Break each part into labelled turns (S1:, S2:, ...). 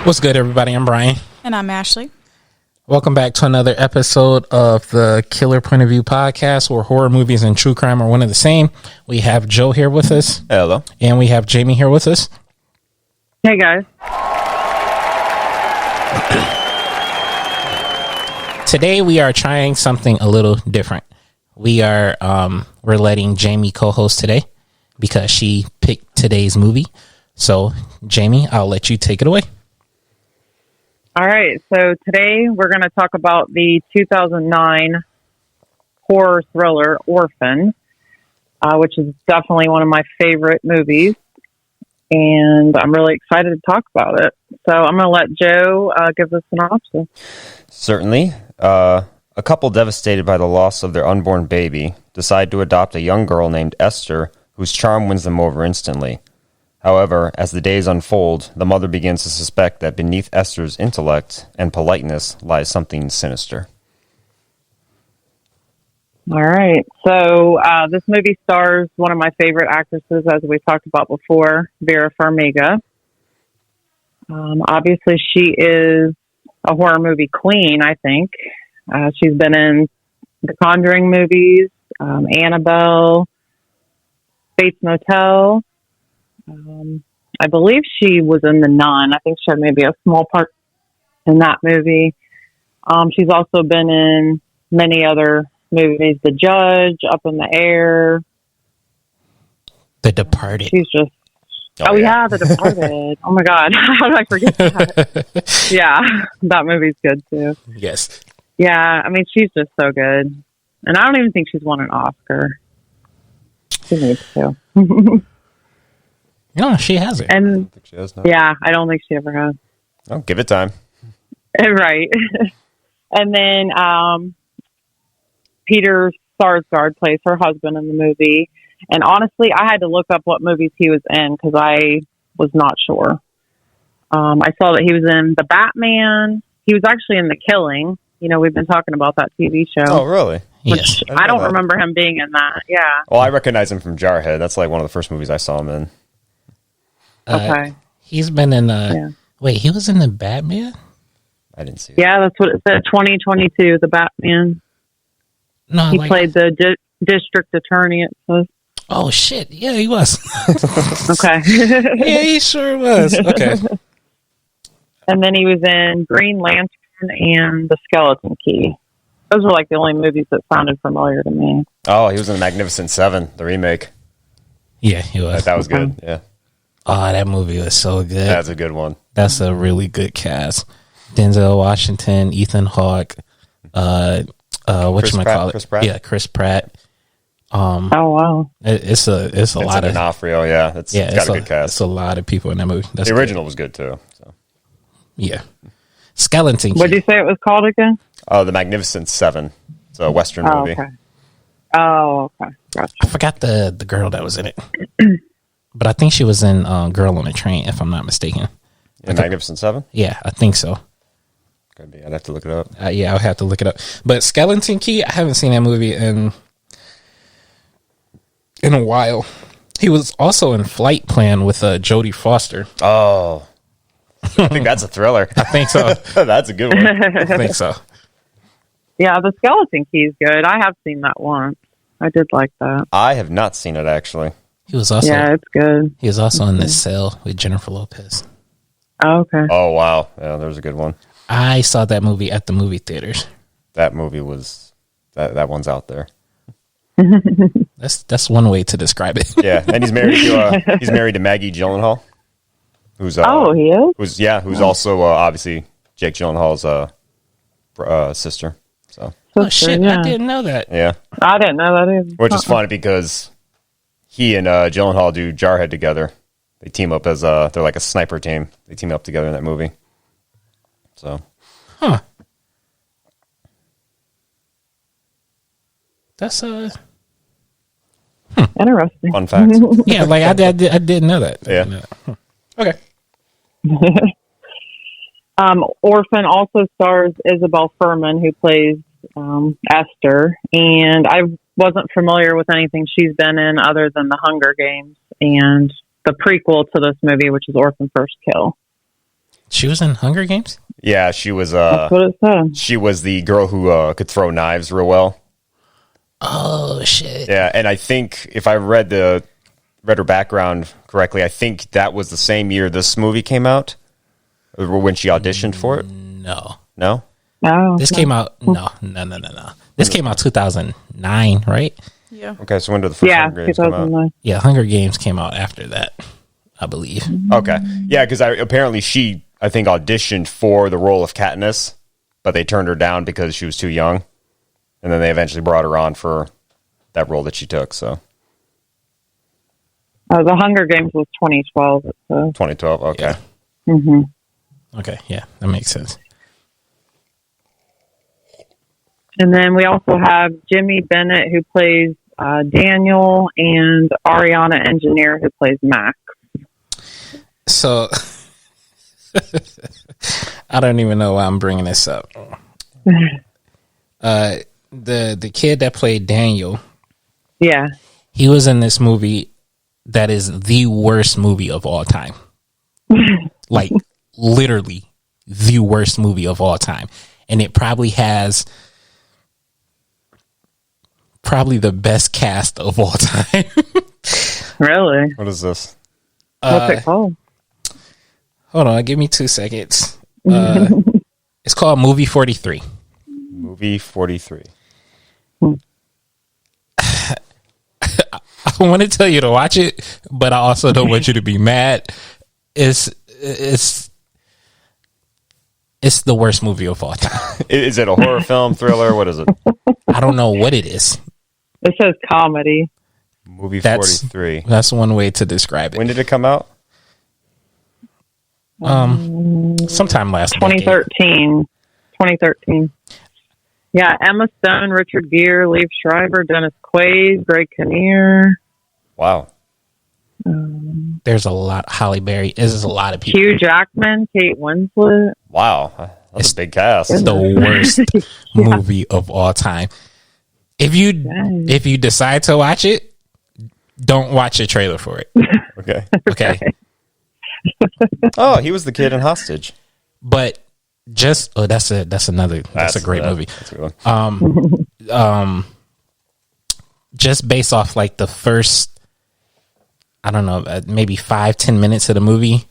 S1: What's good, everybody? I'm Brian.
S2: And I'm Ashley.
S1: Welcome back to another episode of the Killer Point of View podcast, where horror movies and true crime are one and the same. We have Joe here with us.
S3: Hello.
S1: And we have Jamie here with us.
S4: Hey, guys.
S1: Today we are trying something a little different. We're letting Jamie co-host today because she picked today's movie. So, Jamie, I'll let you take it away.
S4: All right. So today we're going to talk about the 2009 horror thriller Orphan, which is definitely one of my favorite movies. And I'm really excited to talk about it. So I'm going to let Joe give the synopsis.
S3: Certainly. A couple devastated by the loss of their unborn baby decide to adopt a young girl named Esther, whose charm wins them over instantly. However, as the days unfold, the mother begins to suspect that beneath Esther's intellect and politeness lies something sinister.
S4: All right. So this movie stars one of my favorite actresses, as we talked about before, Vera Farmiga. Obviously, she is a horror movie queen, I think. She's been in the Conjuring movies, Annabelle, Bates Motel. I believe she was in The Nun. I think she had maybe a small part in that movie. She's also been in many other movies. The Judge, Up in the Air.
S1: The Departed.
S4: She's just... Oh, yeah, The Departed. Oh, my God. How did I forget that? Yeah, that movie's good, too.
S1: Yes.
S4: Yeah, I mean, she's just so good. And I don't even think she's won an Oscar. She needs to.
S1: No, she hasn't.
S4: And
S3: I don't think she has, no.
S4: Yeah, I don't think she ever has.
S3: Oh, give it time.
S4: Right. And then Peter Sarsgaard plays her husband in the movie. And honestly, I had to look up what movies he was in because I was not sure. I saw that he was in The Batman. He was actually in The Killing. You know, we've been talking about that TV show.
S3: Oh, really?
S1: Yes.
S4: I don't remember him being in that. Yeah.
S3: Well, I recognize him from Jarhead. That's like one of the first movies I saw him in.
S4: Okay.
S1: He's been in Wait, he was in The Batman?
S3: I didn't see it.
S4: Yeah, that's what it said. 2022, The Batman.
S1: No,
S4: He played the district attorney. It says.
S1: Oh, shit. Yeah, he was.
S4: Okay.
S1: Yeah, he sure was. Okay.
S4: And then he was in Green Lantern and The Skeleton Key. Those were like the only movies that sounded familiar to me.
S3: Oh, he was in The Magnificent Seven, the remake.
S1: Yeah, he was.
S3: That was good, yeah.
S1: Oh, that movie was so good.
S3: That's a good one.
S1: That's a really good cast. Denzel Washington, Ethan Hawke, whatchamacallit?
S3: Chris Pratt?
S1: Yeah, Chris Pratt.
S4: Oh, wow.
S1: It's a lot of
S3: D'Onofrio, yeah. It's got a good cast.
S1: It's a lot of people in that movie. That's
S3: the original was good too. So.
S1: Yeah. Skeleton Key.
S4: What did you say it was called again?
S3: The Magnificent Seven. It's a Western movie.
S4: Okay. Oh, okay. Gotcha.
S1: I forgot the girl that was in it. But I think she was in Girl on a Train, if I'm not mistaken.
S3: In Magnificent Seven?
S1: Yeah, I think so.
S3: Could be. I'd have to look it up.
S1: Yeah, I'll have to look it up. But Skeleton Key, I haven't seen that movie in a while. He was also in Flight Plan with Jodie Foster.
S3: Oh. I think that's a thriller.
S1: I think so.
S3: That's a good one.
S1: I think so.
S4: Yeah, The Skeleton Key is good. I have seen that once. I did like that.
S3: I have not seen it, actually.
S1: He was also
S4: it's good.
S1: He was also in The Cell with Jennifer Lopez.
S4: Oh, okay.
S3: Oh, wow. Yeah, there was a good one.
S1: I saw that movie at the movie theaters.
S3: That movie was... That one's out there.
S1: That's one way to describe it.
S3: Yeah, and he's married to Maggie Gyllenhaal. Who's
S4: he is?
S3: Who's also obviously Jake Gyllenhaal's sister. So.
S1: Oh shit!
S4: Yeah.
S1: I didn't know that.
S3: Yeah,
S4: I didn't know that either.
S3: which is funny because he and Gyllenhaal do Jarhead together. They team up as they're like a sniper team. They team up together in that movie. So,
S1: huh? That's
S4: Interesting.
S3: fun fact.
S1: yeah. Like I didn't know that.
S3: Yeah.
S1: Okay.
S4: Orphan also stars Isabelle Fuhrman, who plays Esther, and I wasn't familiar with anything she's been in other than The Hunger Games and the prequel to this movie, which is Orphan First Kill.
S1: She was in Hunger Games?
S3: Yeah, she was.
S4: That's what it said.
S3: She was the girl who could throw knives real well.
S1: Oh, shit.
S3: Yeah, and I think if I read her background correctly, I think that was the same year this movie came out, when she auditioned for it.
S1: No.
S3: No?
S4: Oh,
S1: This came out. No. This came out 2009, right?
S2: Yeah.
S3: Okay, so when did the first Hunger Games come out?
S4: 2009.
S1: Yeah, Hunger Games came out after that, I believe.
S3: Okay. Yeah, because apparently she, I think, auditioned for the role of Katniss, but they turned her down because she was too young. And then they eventually brought her on for that role that she took, so.
S4: The Hunger Games was 2012.
S3: 2012, okay.
S1: Yeah.
S4: Mm-hmm.
S1: Okay, yeah, that makes sense.
S4: And then we also have Jimmy Bennett, who plays Daniel, and Ariana Engineer, who plays Max.
S1: So, I don't even know why I'm bringing this up. The kid that played Daniel,
S4: Yeah.
S1: he was in this movie that is the worst movie of all time. Like, literally the worst movie of all time. And it probably has the best cast of all time.
S4: Really?
S3: What is this?
S4: What's it called?
S1: Hold on, give me 2 seconds. It's called Movie 43.
S3: Movie 43.
S1: I want to tell you to watch it, but I also don't want you to be mad. It's the worst movie of all time.
S3: Is it a horror film, thriller? What is it?
S1: I don't know what it is.
S4: It says comedy.
S3: Movie
S1: That's
S3: 43.
S1: That's one way to describe it.
S3: When did it come out?
S1: Sometime last decade.
S4: 2013. 2013. Yeah, Emma Stone, Richard Gere, Liev Schreiber, Dennis Quaid, Greg Kinnear.
S3: Wow.
S1: There's a lot. Halle Berry. There's a lot of people.
S4: Hugh Jackman, Kate Winslet.
S3: Wow. That's a big cast.
S1: It's the worst movie of all time. If you decide to watch it, don't watch the trailer for it.
S3: Okay.
S1: Okay.
S3: Oh, he was the kid in Hostage.
S1: But that's a great movie.
S3: That's a good one.
S1: Just based off like the first, I don't know, maybe 5-10 minutes of the movie.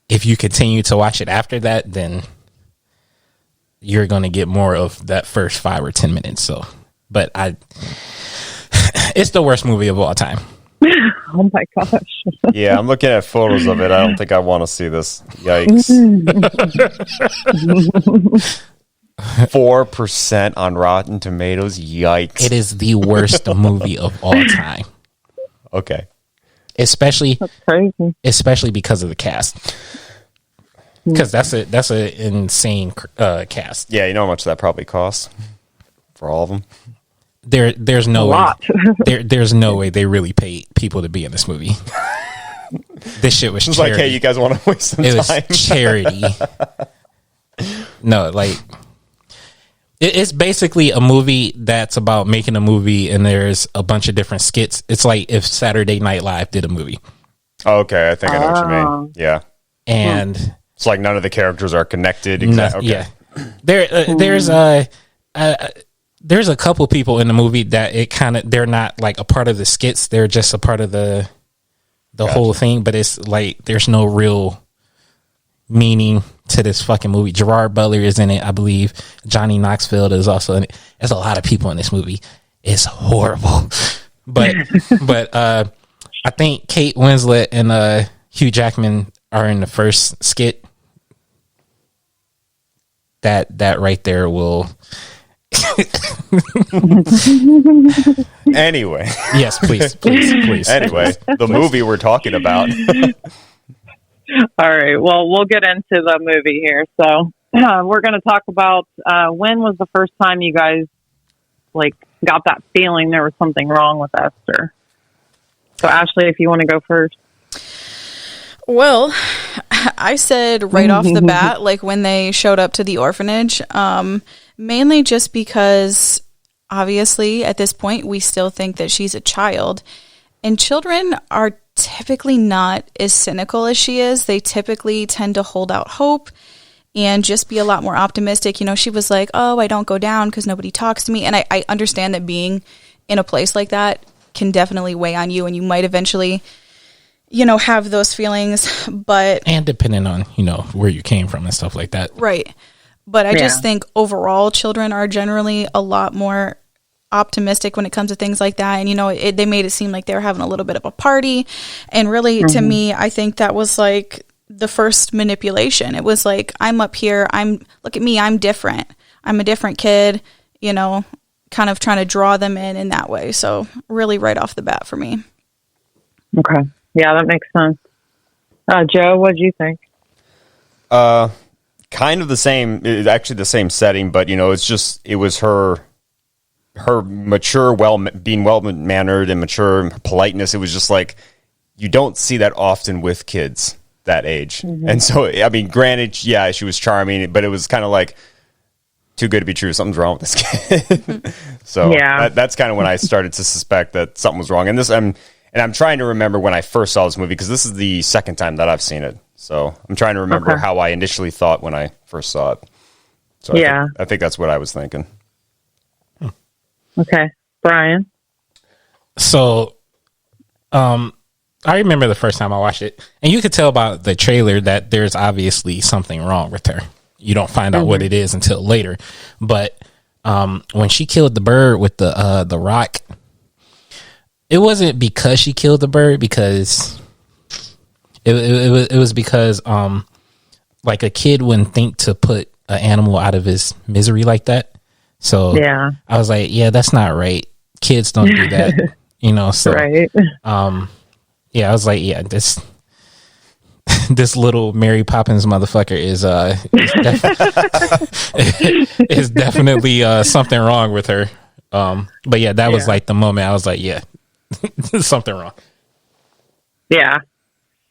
S1: If you continue to watch it after that, then you're going to get more of that first 5 or 10 minutes. So, but it's the worst movie of all time.
S4: Oh my gosh.
S3: Yeah, I'm looking at photos of it. I don't think I want to see this. Yikes. 4% on Rotten Tomatoes. Yikes.
S1: It is the worst movie of all time.
S3: Okay.
S1: Especially
S4: That's crazy.
S1: especially because of the cast. Because that's an insane cast.
S3: Yeah, you know how much that probably costs for all of them?
S1: There's no
S4: A
S1: way.
S4: lot.
S1: There's no way they really paid people to be in this movie. This shit was
S3: It's
S1: charity.
S3: like, hey, you guys want to waste some
S1: It
S3: time?
S1: was charity. No, like it's basically a movie that's about making a movie, and there's a bunch of different skits. It's like if Saturday Night Live did a movie,
S3: Oh, okay, I think I know what you mean. Yeah.
S1: and
S3: It's like none of the characters are connected. Okay.
S1: yeah, there's a couple people in the movie that they're not like a part of the skits. They're just a part of the whole thing. But it's like there's no real meaning to this fucking movie. Gerard Butler is in it, I believe. Johnny Knoxville is also in it. There's a lot of people in this movie. It's horrible. But I think Kate Winslet and Hugh Jackman are in the first skit. That right there will.
S3: Anyway.
S1: Yes, please.
S3: Anyway, the movie we're talking about.
S4: All right. Well, we'll get into the movie here. So we're going to talk about when was the first time you guys like got that feeling there was something wrong with Esther. So Ashley, if you want to go first.
S2: Well, I said right off the bat, like when they showed up to the orphanage, mainly just because obviously at this point we still think that she's a child, and children are typically not as cynical as she is. They typically tend to hold out hope and just be a lot more optimistic. You know, she was like, oh, I don't go down because nobody talks to me. And I understand that being in a place like that can definitely weigh on you, and you might eventually, you know, have those feelings. But
S1: and depending on, you know, where you came from and stuff like that.
S2: Right. But I just think overall children are generally a lot more optimistic when it comes to things like that. And, you know, they made it seem like they were having a little bit of a party. And really, to me, I think that was like the first manipulation. It was like, I'm up here. Look at me. I'm different. I'm a different kid, you know, kind of trying to draw them in that way. So really right off the bat for me.
S4: Okay. Yeah, that makes sense. Joe, what do you think?
S3: Kind of the same, actually the same setting, but, you know, it was her mature, being well-mannered and mature politeness. It was just like, you don't see that often with kids that age. Mm-hmm. And so, I mean, granted, yeah, she was charming, but it was kind of like, too good to be true. Something's wrong with this kid. So that's kind of when I started to suspect that something was wrong. And I'm trying to remember when I first saw this movie, because this is the second time that I've seen it. So I'm trying to remember how I initially thought when I first saw it. So I think that's what I was thinking.
S4: Okay. Brian?
S1: So, I remember the first time I watched it, and you could tell by the trailer that there's obviously something wrong with her. You don't find out what it is until later. But when she killed the bird with the rock, it wasn't because she killed the bird, because it was because like a kid wouldn't think to put an animal out of his misery like that. So I was like, yeah, that's not right. Kids don't do that, you know. So I was like, yeah, this little Mary Poppins motherfucker is definitely something wrong with her. But yeah, that was like the moment I was like, yeah, there's something wrong.
S4: Yeah.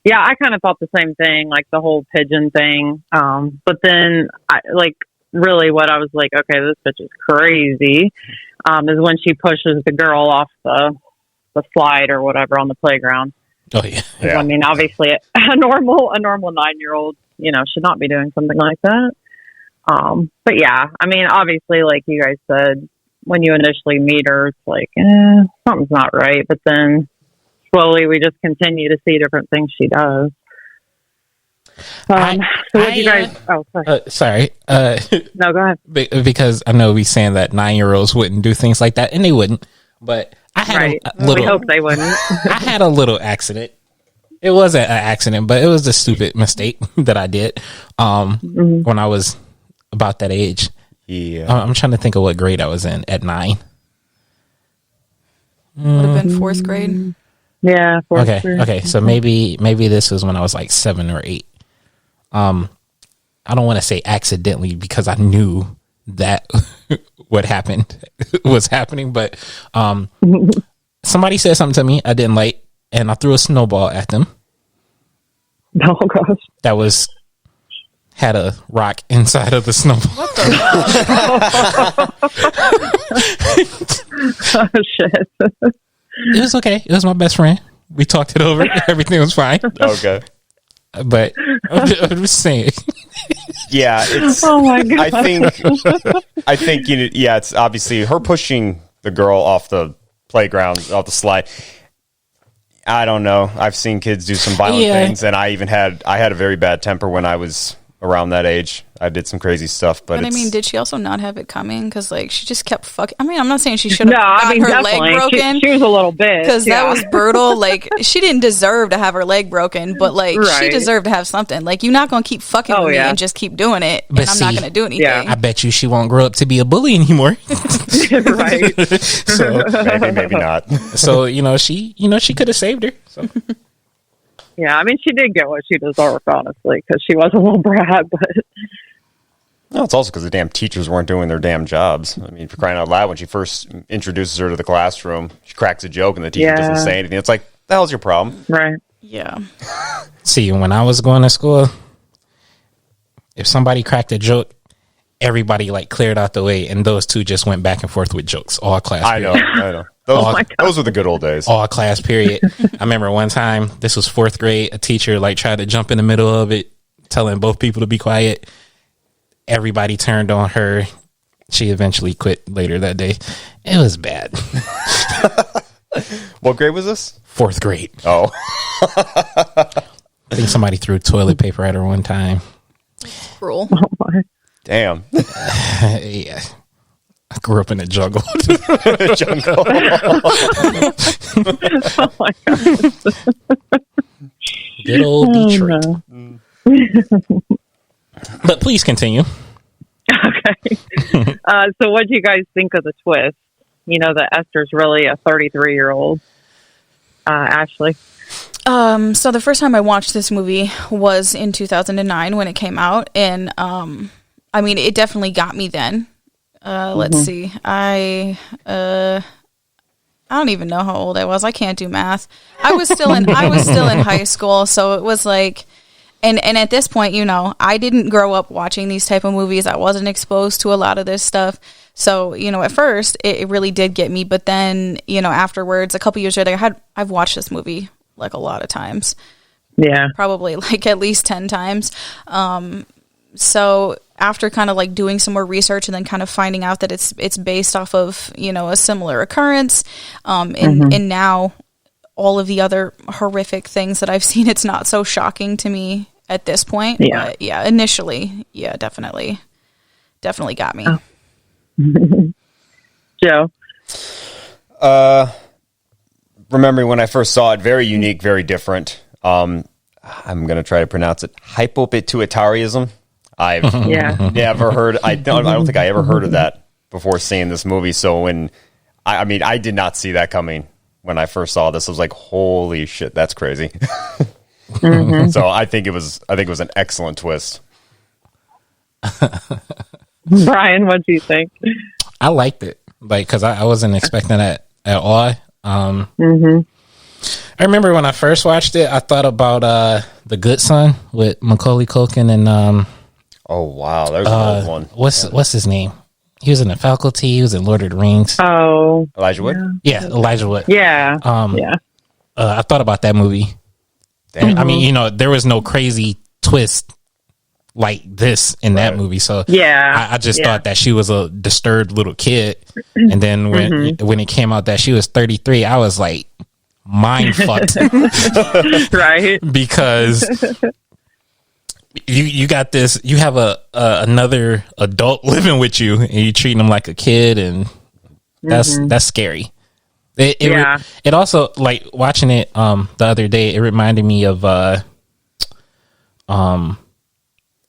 S4: Yeah, I kind of thought the same thing, like the whole pigeon thing. But then, really what I was like, okay, this bitch is crazy, is when she pushes the girl off the slide or whatever on the playground.
S1: Oh, yeah.
S4: I mean, obviously, a normal 9-year-old, you know, should not be doing something like that. But yeah, I mean, obviously, like you guys said, when you initially meet her, it's like, something's not right. But then slowly we just continue to see different things she does. So what you guys...
S1: sorry.
S4: No, go ahead.
S1: Because I know we saying that 9-year-olds wouldn't do things like that, and they wouldn't. But I had a little...
S4: We hope they wouldn't.
S1: I had a little accident. It wasn't an accident, but it was a stupid mistake that I did when I was about that age. Yeah. I'm trying to think of what grade I was in at 9.
S2: Would have been 4th grade.
S4: Yeah.
S1: Okay. So maybe this was when I was like 7 or 8. I don't want to say accidentally, because I knew that what happened was happening, but somebody said something to me I didn't like, and I threw a snowball at them.
S4: Oh gosh.
S1: That had a rock inside of the snowball. What the
S4: Oh shit.
S1: It was okay. It was my best friend. We talked it over. Everything was fine.
S3: Okay.
S1: But I'm just saying.
S3: Yeah, it's.
S4: Oh my god!
S3: I think it's obviously her pushing the girl off the playground, off the slide. I don't know. I've seen kids do some violent things, and I had a very bad temper when I was around that age. I did some crazy stuff, but
S2: I mean, did she also not have it coming? Because like she just kept fucking. I mean, I'm not saying she should have gotten her leg broken.
S4: She was a little bit,
S2: because that was brutal. Like she didn't deserve to have her leg broken, but like she deserved to have something. Like you're not gonna keep fucking with me and just keep doing it, but I'm not gonna do anything. Yeah.
S1: I bet you she won't grow up to be a bully anymore.
S4: Right.
S3: So maybe not.
S1: So she could have saved her. So.
S4: Yeah, I mean, she did get what she deserved, honestly, because she was a little brat, but...
S3: No, it's also because the damn teachers weren't doing their damn jobs. I mean, for crying out loud, when she first introduces her to the classroom, she cracks a joke and the teacher doesn't say anything. It's like, the hell's your problem?
S4: Right.
S2: Yeah.
S1: See, when I was going to school, if somebody cracked a joke, everybody like cleared out the way, and those two just went back and forth with jokes all class.
S3: I know. Those were the good old days.
S1: All class period. I remember one time, this was 4th grade, a teacher like tried to jump in the middle of it, telling both people to be quiet. Everybody turned on her. She eventually quit later that day. It was bad.
S3: What grade was this?
S1: 4th grade.
S3: Oh.
S1: I think somebody threw toilet paper at her one time.
S2: Cruel.
S3: Damn.
S1: Yeah. I grew up in a jungle.
S3: Jungle.
S4: Oh my God.
S1: Good old Detroit.
S4: No.
S1: But please continue.
S4: Okay. So what do you guys think of the twist? You know that Esther's really a 33-year-old. Ashley?
S2: So the first time I watched this movie was in 2009 when it came out. And, I mean, it definitely got me then. Let's see. I don't even know how old I was. I can't do math. I was still in high school. So it was like, and at this point, you know, I didn't grow up watching these type of movies. I wasn't exposed to a lot of this stuff. So, you know, at first it really did get me. But then, you know, afterwards, a couple years later, I've watched this movie like a lot of times.
S4: Yeah.
S2: Probably like at least 10 times. So after kind of like doing some more research and then kind of finding out that it's based off of, you know, a similar occurrence, and now all of the other horrific things that I've seen, it's not so shocking to me at this point.
S4: Yeah.
S2: But yeah, initially, yeah, definitely got me.
S4: Joe?
S3: Remembering when I first saw it, very unique, very different. I'm going to try to pronounce it. Hypopituitarism. I've never heard. I don't think I ever heard of that before seeing this movie. So I did not see that coming when I first saw this. I was like, holy shit, that's crazy. So I think it was an excellent twist.
S4: Brian, what do you think?
S1: I liked it, like, because I wasn't expecting that at all. I remember when I first watched it, I thought about The Good Son with Macaulay Culkin and
S3: oh wow, there's an old one.
S1: What's his name? He was in The Faculty. He was in Lord of the Rings.
S4: Oh,
S3: Elijah Wood.
S1: Yeah, Elijah Wood.
S4: Yeah.
S1: I thought about that movie. Damn. I mean, you know, there was no crazy twist like this in that movie. So
S4: yeah,
S1: I just thought that she was a disturbed little kid. And then when it came out that she was 33, I was like mind fucked.
S4: Right.
S1: Because you got this, you have another adult living with you and you treat him like a kid, and that's scary. It also, like, watching it the other day, it reminded me of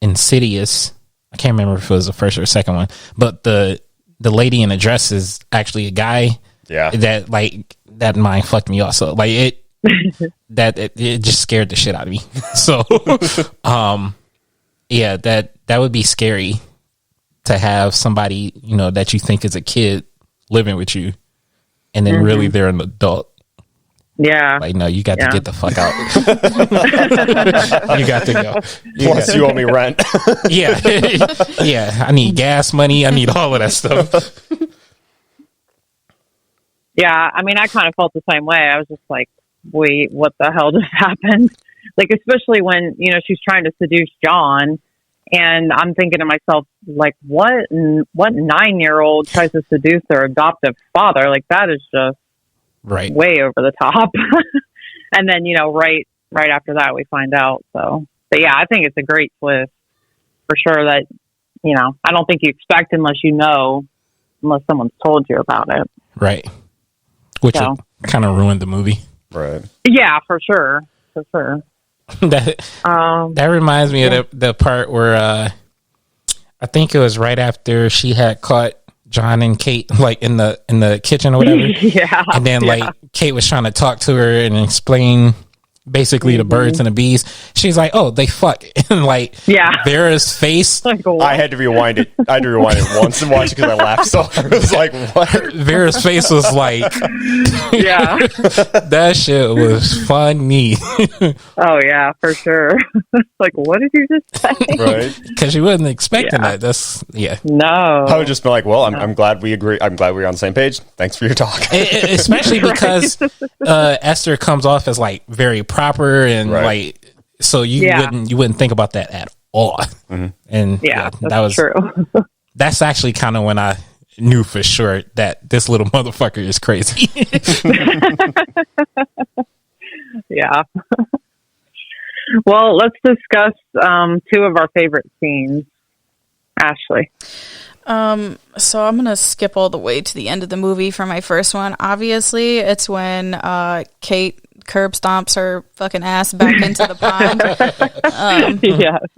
S1: Insidious. I can't remember if it was the first or second one, but the lady in the dress is actually a guy. Yeah, that mind fucked me also. Like it just scared the shit out of me. So, yeah, that would be scary to have somebody, you know, that you think is a kid living with you, and then really they're an adult.
S4: Yeah.
S1: Like, no, you got to get the fuck out. You got to go.
S3: Plus, you owe me rent.
S1: Yeah. Yeah. I need gas money. I need all of that stuff.
S4: Yeah. I mean, I kind of felt the same way. I was just like, wait, what the hell just happened? Like, especially when, you know, she's trying to seduce John. And I'm thinking to myself, like, what 9-year-old tries to seduce their adoptive father? Like, that is just way over the top. And then, you know, right after that, we find out. So, but yeah, I think it's a great twist for sure that, you know, I don't think you expect unless someone's told you about it.
S1: Right. Which kind of ruined the movie.
S3: Right.
S4: Yeah, for sure. For sure.
S1: That reminds me of the part where I think it was right after she had caught John and Kate, like in the kitchen or whatever. Yeah. And then like Kate was trying to talk to her and explain basically the birds and the bees. She's like, oh, they fuck. And like, Vera's face.
S4: Like,
S3: I had to rewind it. I had to rewind it once and watch it because I laughed so hard. It was like, what?
S1: Vera's face was like,
S4: yeah.
S1: That shit was funny.
S4: Oh, yeah, for sure. Like, what did you just say?
S3: Right.
S1: Because she wasn't expecting that. That's,
S4: No.
S3: I would just be like, well, I'm glad we agree. I'm glad we're on the same page. Thanks for your talk.
S1: Especially because Esther comes off as like very proper and like, so you wouldn't think about that at all. Mm-hmm. And that was
S4: true.
S2: That's
S1: actually kind of when I knew for sure that this little motherfucker is crazy.
S4: Yeah. Well, let's discuss two of our favorite scenes. Ashley.
S2: So I'm gonna skip all the way to the end of the movie for my first one. Obviously, it's when Kate curb stomps her fucking ass back into the pond.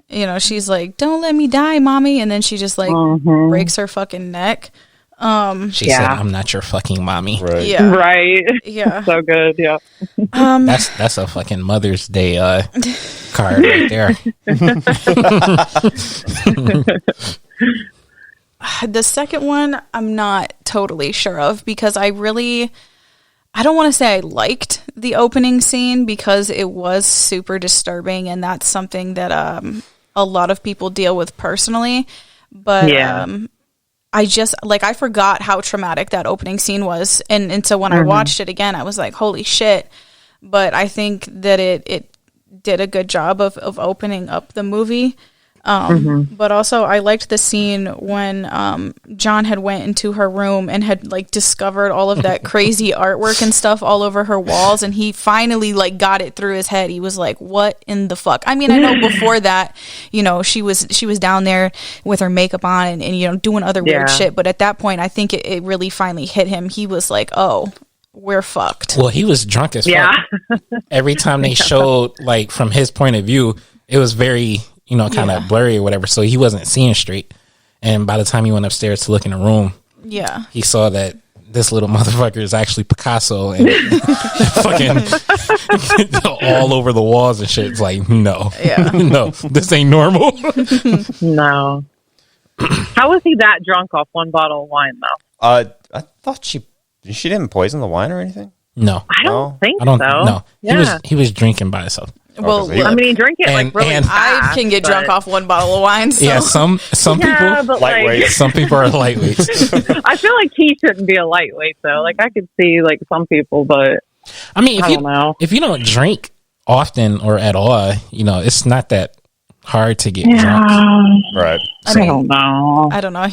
S2: You know, she's like, "Don't let me die, mommy," and then she just like breaks her fucking neck.
S1: She said, "I'm not your fucking mommy."
S3: Right.
S2: Yeah.
S4: Right.
S2: Yeah.
S4: So good. Yeah.
S1: That's a fucking Mother's Day card right there.
S2: The second one, I'm not totally sure of because I don't want to say I liked the opening scene because it was super disturbing and that's something that a lot of people deal with personally. But I just, like, I forgot how traumatic that opening scene was. And so when I watched it again, I was like, holy shit. But I think that it did a good job of opening up the movie. But also I liked the scene when John had went into her room and had like discovered all of that crazy artwork and stuff all over her walls, and he finally like got it through his head. He was like, what in the fuck? I mean, I know before that, you know, she was down there with her makeup on and you know, doing other weird shit, but at that point I think it really finally hit him. He was like, oh, we're fucked.
S1: Well, he was drunk as fuck. Every time they showed like from his point of view, it was very, you know, kind of blurry or whatever, so he wasn't seeing straight. And by the time he went upstairs to look in the room, he saw that this little motherfucker is actually Picasso and fucking all over the walls and shit. It's like, no, no, this ain't normal.
S4: No. How was he that drunk off one bottle of wine, though?
S3: I thought she didn't poison the wine or anything.
S1: No,
S4: I don't think so.
S1: No, he was drinking by himself.
S2: Well,
S4: I mean, he drank it like really fast.
S2: I can get drunk off one bottle of wine. So.
S1: Yeah, some people lightweight. Some people are lightweights.
S4: I feel like he shouldn't be a lightweight though. Like I could see like some people, but
S1: I mean,
S4: if
S1: you don't drink often or at all, you know, it's not that hard to get drunk.
S3: Right.
S4: I don't know.
S2: I don't know.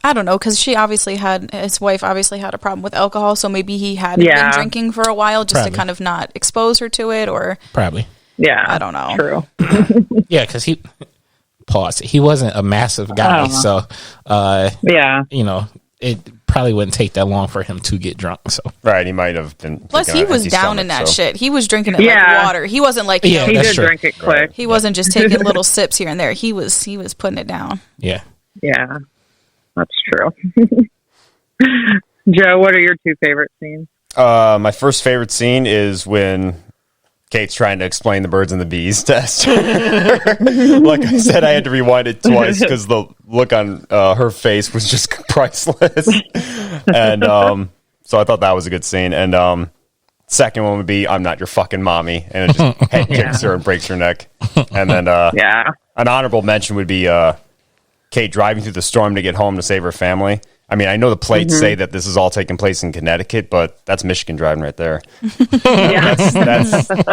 S2: I don't know, because his wife obviously had a problem with alcohol, so maybe he had been drinking for a while just to kind of not expose her to it, or
S1: probably.
S4: Yeah,
S2: I don't know.
S4: True.
S1: Yeah, because he wasn't a massive guy, so you know, it probably wouldn't take that long for him to get drunk. So
S3: right, he might have been.
S2: Plus, he was down in that shit. He was drinking it like water. He wasn't like
S4: he did drink it quick.
S2: Right. He wasn't just taking little sips here and there. He was putting it down.
S1: Yeah.
S4: Yeah. That's true. Joe, what are your two favorite scenes?
S3: My first favorite scene is when Kate's trying to explain the birds and the bees to Esther. Like I said, I had to rewind it twice because the look on her face was just priceless. And so I thought that was a good scene. And second one would be, I'm not your fucking mommy. And it just head kicks her and breaks her neck. And then an honorable mention would be Kate driving through the storm to get home to save her family. I mean, I know the plates say that this is all taking place in Connecticut, but that's Michigan driving right there.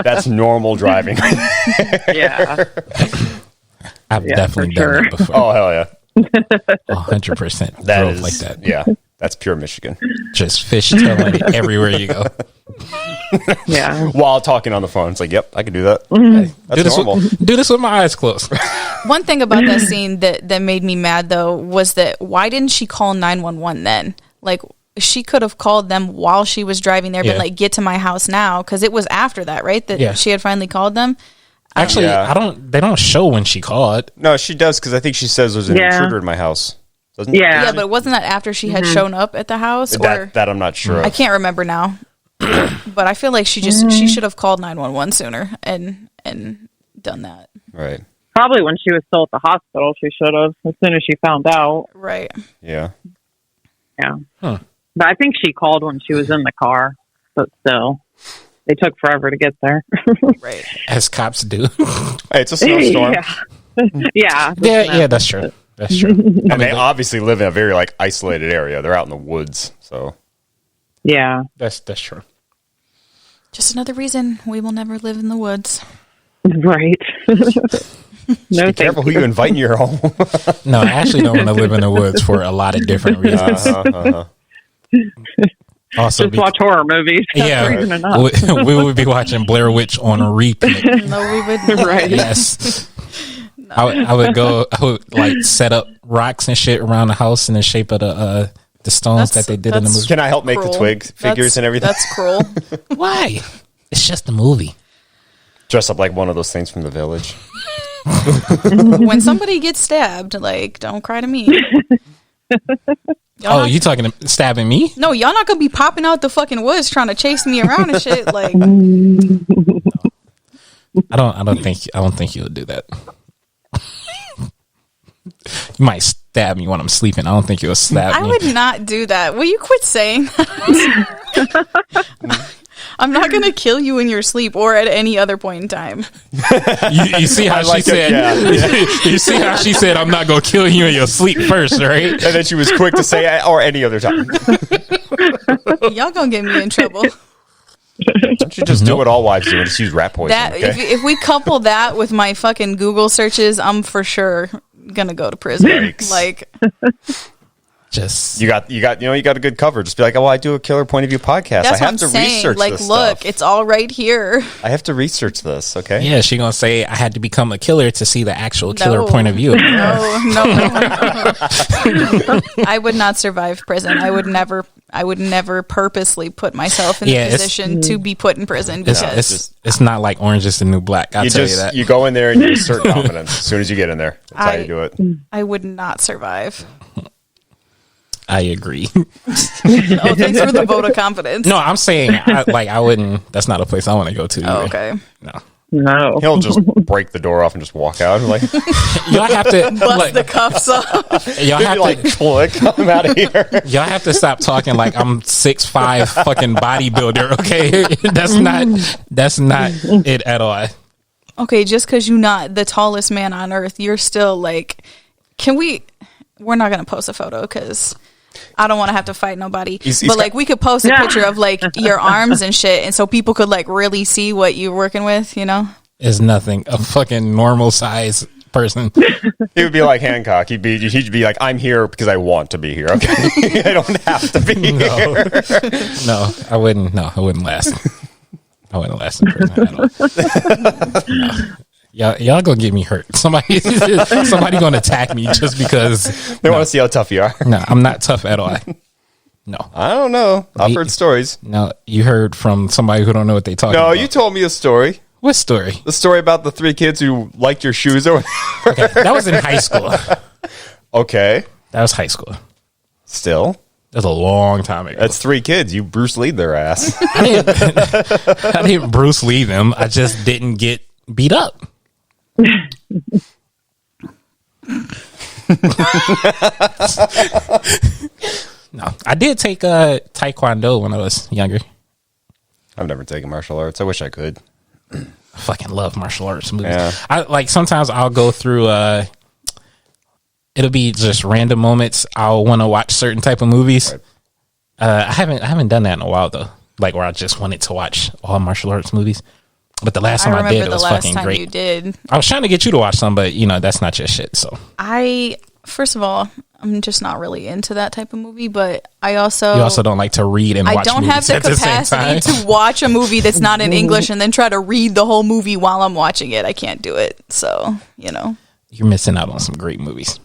S3: That's normal driving.
S1: I've definitely done that before.
S3: Oh, hell yeah.
S1: 100%.
S3: That is
S1: like that.
S3: Yeah, that's pure Michigan.
S1: Just fishtailing it everywhere you go.
S4: Yeah.
S3: While talking on the phone. It's like, yep, I can do that. Hey, that's normal.
S1: Do this with my eyes closed.
S2: One thing about that scene that made me mad, though, was that why didn't she call 911 then? Like, she could have called them while she was driving there, but like, get to my house now, because it was after that, right? That she had finally called them.
S1: Actually, they don't show when she called.
S3: No, she does, because I think she says there's an intruder in my house.
S2: Yeah, but wasn't that after she had shown up at the house?
S3: That I'm not sure of.
S2: I can't remember now. But I feel like she should have called 911 sooner and done that.
S3: Right.
S4: Probably when she was still at the hospital, she should have, as soon as she found out.
S2: Right.
S3: Yeah.
S4: Yeah.
S1: Huh.
S4: But I think she called when she was in the car, but still, they took forever to get there.
S2: Right.
S1: As cops do.
S3: Hey, it's a snowstorm.
S4: Yeah.
S1: Yeah, that's true. That's true.
S3: And they obviously live in a very like isolated area. They're out in the woods, so
S4: Yeah.
S1: That's true.
S2: Just another reason we will never live in the woods.
S4: Right. No,
S3: be careful who you invite in your home.
S1: No, I actually don't want to live in the woods for a lot of different reasons. Also,
S4: just watch horror movies.
S1: Yeah, we would be watching Blair Witch on repeat.
S2: No, we would.
S4: Right.
S1: Yes. No. I would like set up rocks and shit around the house in the shape of the stones that they did in the movie.
S3: Can I help make the twig figures and everything?
S2: That's cruel.
S1: Why? It's just a movie.
S3: Dress up like one of those things from the village.
S2: When somebody gets stabbed, like, don't cry to me.
S1: You talking to stabbing me?
S2: No, y'all not gonna be popping out the fucking woods trying to chase me around and shit. Like,
S1: I don't think you'll do that. You might stab me when I'm sleeping. I don't think you'll stab me.
S2: I would not do that. Will you quit saying that? I'm not going to kill you in your sleep or at any other point in time.
S1: You see how she said, you see how she said, I'm not going to kill you in your sleep first, right?
S3: And then she was quick to say, or any other time.
S2: Y'all going to get me in trouble.
S3: Don't you just do what all wives do and just use rat poison?
S2: If we couple that with my fucking Google searches, I'm for sure going to go to prison.
S3: Yikes.
S2: Like...
S1: Just
S3: you got a good cover. Just be like, oh, I do a Killer Point of View podcast. I have to research
S2: like,
S3: this
S2: look,
S3: stuff.
S2: it's all right here.
S3: I have to research this. Okay.
S1: Yeah, she gonna say I had to become a killer to see the actual killer point of view.
S2: No. I would not survive prison. I would never purposely put myself in a position to be put in prison because
S1: it's not like Orange is the New Black. I'll tell you that.
S3: You go in there and you assert dominance as soon as you get in there. That's how you do it.
S2: I would not survive.
S1: I agree.
S2: Oh, thanks for the vote of confidence.
S1: No, I'm saying I wouldn't. That's not a place I want to go to.
S2: Oh, okay.
S4: No.
S3: He'll just break the door off and just walk out. Like
S1: y'all have to
S2: bust the cuffs off.
S1: Y'all have
S3: to click. I'm out of here.
S1: Y'all have to stop talking like I'm 6'5" fucking bodybuilder. Okay, that's not it at all.
S2: Okay, just because you're not the tallest man on earth, you're still like. We're not gonna post a photo because I don't want to have to fight nobody. But like, we could post a picture of like your arms and shit, and so people could like really see what you're working with. You know,
S1: it's nothing. A fucking normal size person.
S3: He would be like Hancock. He'd be like, I'm here because I want to be here. Okay, I don't have to be here.
S1: No, I wouldn't. No, I wouldn't last. I wouldn't last in prison at all. No. Y'all gonna get me hurt. Somebody gonna attack me just because
S3: they want to see how tough you are.
S1: No, I'm not tough at all. No,
S3: I don't know. I've heard stories.
S1: No, you heard from somebody who don't know what they talking about.
S3: No, you told me a story.
S1: What story?
S3: The story about the 3 kids who liked your shoes or whatever.
S1: Okay, that was in high school.
S3: Okay,
S1: that was high school.
S3: Still,
S1: that's a long time ago.
S3: That's 3 kids. You Bruce Lee their ass.
S1: I didn't Bruce Lee them. I just didn't get beat up. No, I did take Taekwondo when I was younger.
S3: I've never taken martial arts. I wish I could.
S1: I fucking love martial arts movies.
S3: Yeah.
S1: I like sometimes I'll go through it'll be just random moments I'll want to watch certain type of movies. Right. I haven't done that in a while though. Like where I just wanted to watch all martial arts movies. But the last time I did, it was fucking great. You did. I was trying to get you to watch some, but that's not your shit. So
S2: first of all, I'm just not really into that type of movie. But you
S1: also don't like to read and watch. I don't have the
S2: capacity to watch a movie that's not in English and then try to read the whole movie while I'm watching it. I can't do it. So
S1: you're missing out on some great movies.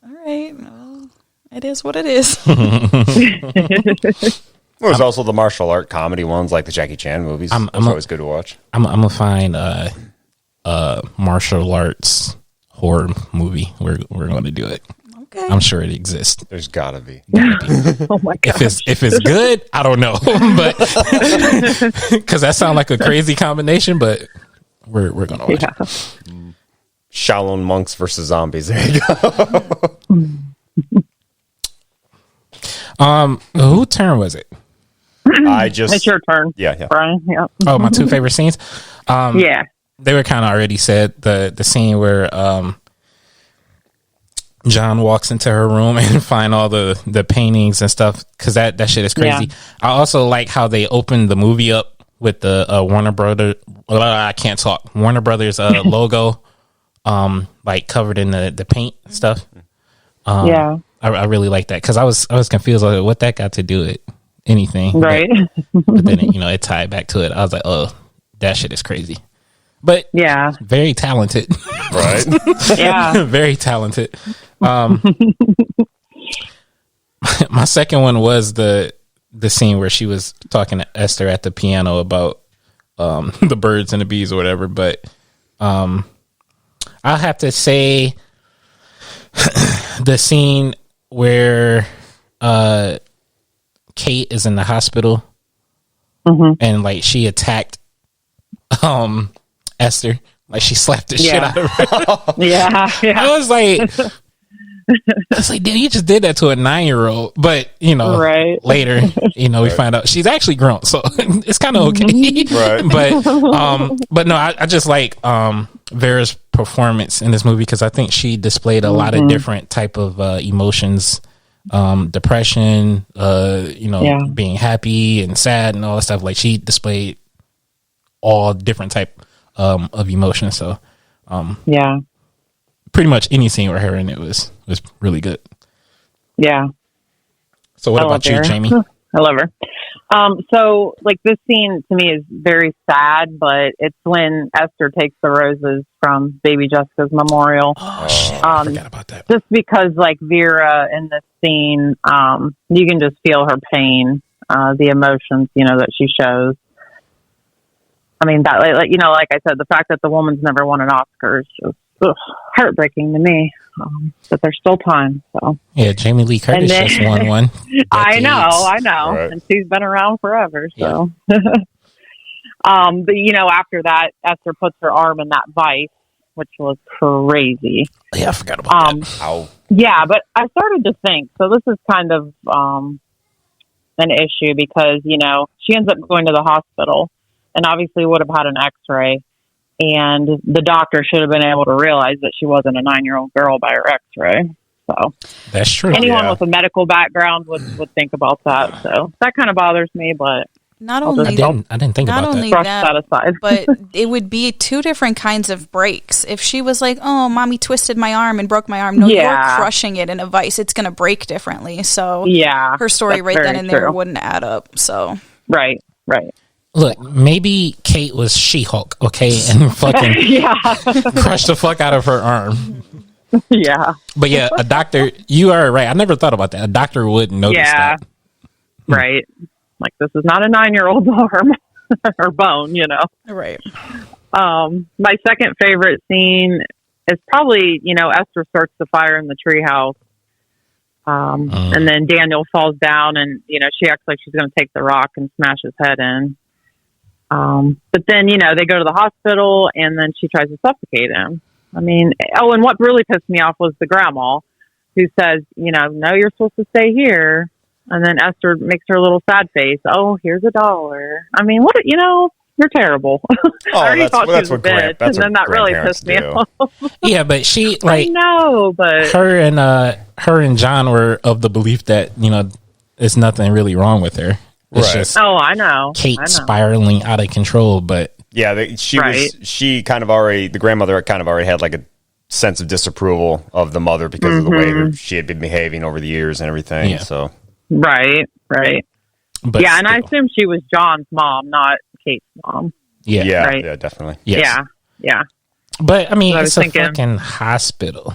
S2: All right, well, it is what it is.
S3: There's also the martial art comedy ones, like the Jackie Chan movies. It's always good to watch.
S1: I'm gonna find a martial arts horror movie. We're going to do it.
S2: Okay.
S1: I'm sure it exists.
S3: There's gotta be.
S4: Oh my god!
S1: If it's good, I don't know, but because that sounds like a crazy combination, but we're gonna watch it.
S3: Shaolin monks versus zombies. There you go.
S1: Who turn was it?
S4: It's your turn.
S3: Yeah.
S4: Brian. Yeah.
S1: Oh, my two favorite scenes.
S4: Yeah.
S1: They were kind of already said. The scene where John walks into her room and find all the paintings and stuff, because that shit is crazy.
S4: Yeah.
S1: I also like how they opened the movie up with the Warner Brothers. I can't talk. Warner Brothers logo, like covered in the paint stuff.
S4: Yeah.
S1: I really like that, because I was confused like what that got to do with anything,
S4: Right.
S1: But then it tied back to it. I was like, oh, that shit is crazy. But
S4: Yeah.
S1: very talented.
S3: Right.
S4: Yeah.
S1: Very talented. My second one was the scene where she was talking to Esther at the piano about the birds and the bees or whatever. But I'll have to say the scene where Kate is in the hospital and like she attacked Esther, like she slapped the shit out of her.
S4: Yeah.
S1: I was like, damn, you just did that to a 9-year-old. But
S4: Right.
S1: later, we find out she's actually grown, so it's kind of okay.
S3: Right.
S1: But no, I just like Vera's performance in this movie, because I think she displayed a lot of different type of emotions, depression, being happy and sad and all that stuff. Like she displayed all different type of emotions. So
S4: Yeah.
S1: pretty much any scene with her in it was really good.
S4: Yeah.
S1: So what
S4: I
S1: about
S4: love
S1: you,
S4: Vera.
S1: Jamie?
S4: I love her. So like this scene to me is very sad, but it's when Esther takes the roses from baby Jessica's memorial.
S1: Oh shit, I forgot about that.
S4: Just because like Vera in this scene, you can just feel her pain, the emotions, that she shows. I mean, that, like I said, the fact that the woman's never won an Oscar is just heartbreaking to me. But there's still time. So
S1: Yeah, Jamie Lee Curtis just won one.
S4: I know,
S3: Right.
S4: and she's been around forever. So, but after that, Esther puts her arm in that vice, which was crazy.
S1: Yeah, I forgot about that.
S3: Ow.
S4: Yeah, but I started to think. So this is kind of an issue because she ends up going to the hospital, and obviously would have had an X-ray. And the doctor should have been able to realize that she wasn't a 9-year-old girl by her X-ray. So
S1: That's true.
S4: anyone with a medical background would think about that. So that kind of bothers me, but
S2: Not
S4: I'll
S2: only
S4: just
S1: I didn't think
S2: not
S1: about
S2: only
S1: that.
S4: brush that aside.
S2: but it would be two different kinds of breaks. If she was like, "Oh, mommy twisted my arm and broke my arm," no,
S4: Yeah.
S2: you're crushing it in a vice. It's going to break differently. So
S4: Yeah,
S2: her story
S4: that's
S2: right
S4: very
S2: then and there
S4: true.
S2: wouldn't add up. So
S4: Right.
S1: Look, maybe Kate was She-Hulk, okay, and fucking
S4: Yeah,
S1: crushed the fuck out of her arm.
S4: yeah,
S1: But yeah, a doctor, you are right. I never thought about that. A doctor would notice
S4: yeah.
S1: that.
S4: Right. Like this is not a 9-year-old arm or bone,
S2: right.
S4: My second favorite scene is probably, Esther starts the fire in the treehouse. And then Daniel falls down and, she acts like she's going to take the rock and smash his head in. But then, they go to the hospital and then she tries to suffocate him. I mean, and what really pissed me off was the grandma who says, no, you're supposed to stay here. And then Esther makes her little sad face. Oh, here's $1. I mean, you're terrible. I already thought she was a bitch, and then that really pissed me off.
S1: Yeah, but she
S4: I know, but
S1: her and John were of the belief that there's nothing really wrong with her. It's just
S4: I know
S1: Kate
S4: I know.
S1: spiraling out of control. But
S3: Yeah, she kind of already, the grandmother kind of already had like a sense of disapproval of the mother because of the way that she had been behaving over the years and everything.
S1: Yeah.
S3: So
S4: Right.
S1: but
S4: Yeah, and I
S1: still.
S4: assume she was John's mom, not Kate's mom.
S1: yeah,
S4: Right.
S3: yeah, definitely.
S1: yes.
S4: Yeah.
S1: But I mean,
S4: So I
S1: it's
S4: was
S1: a
S4: thinking-
S1: fucking hospital.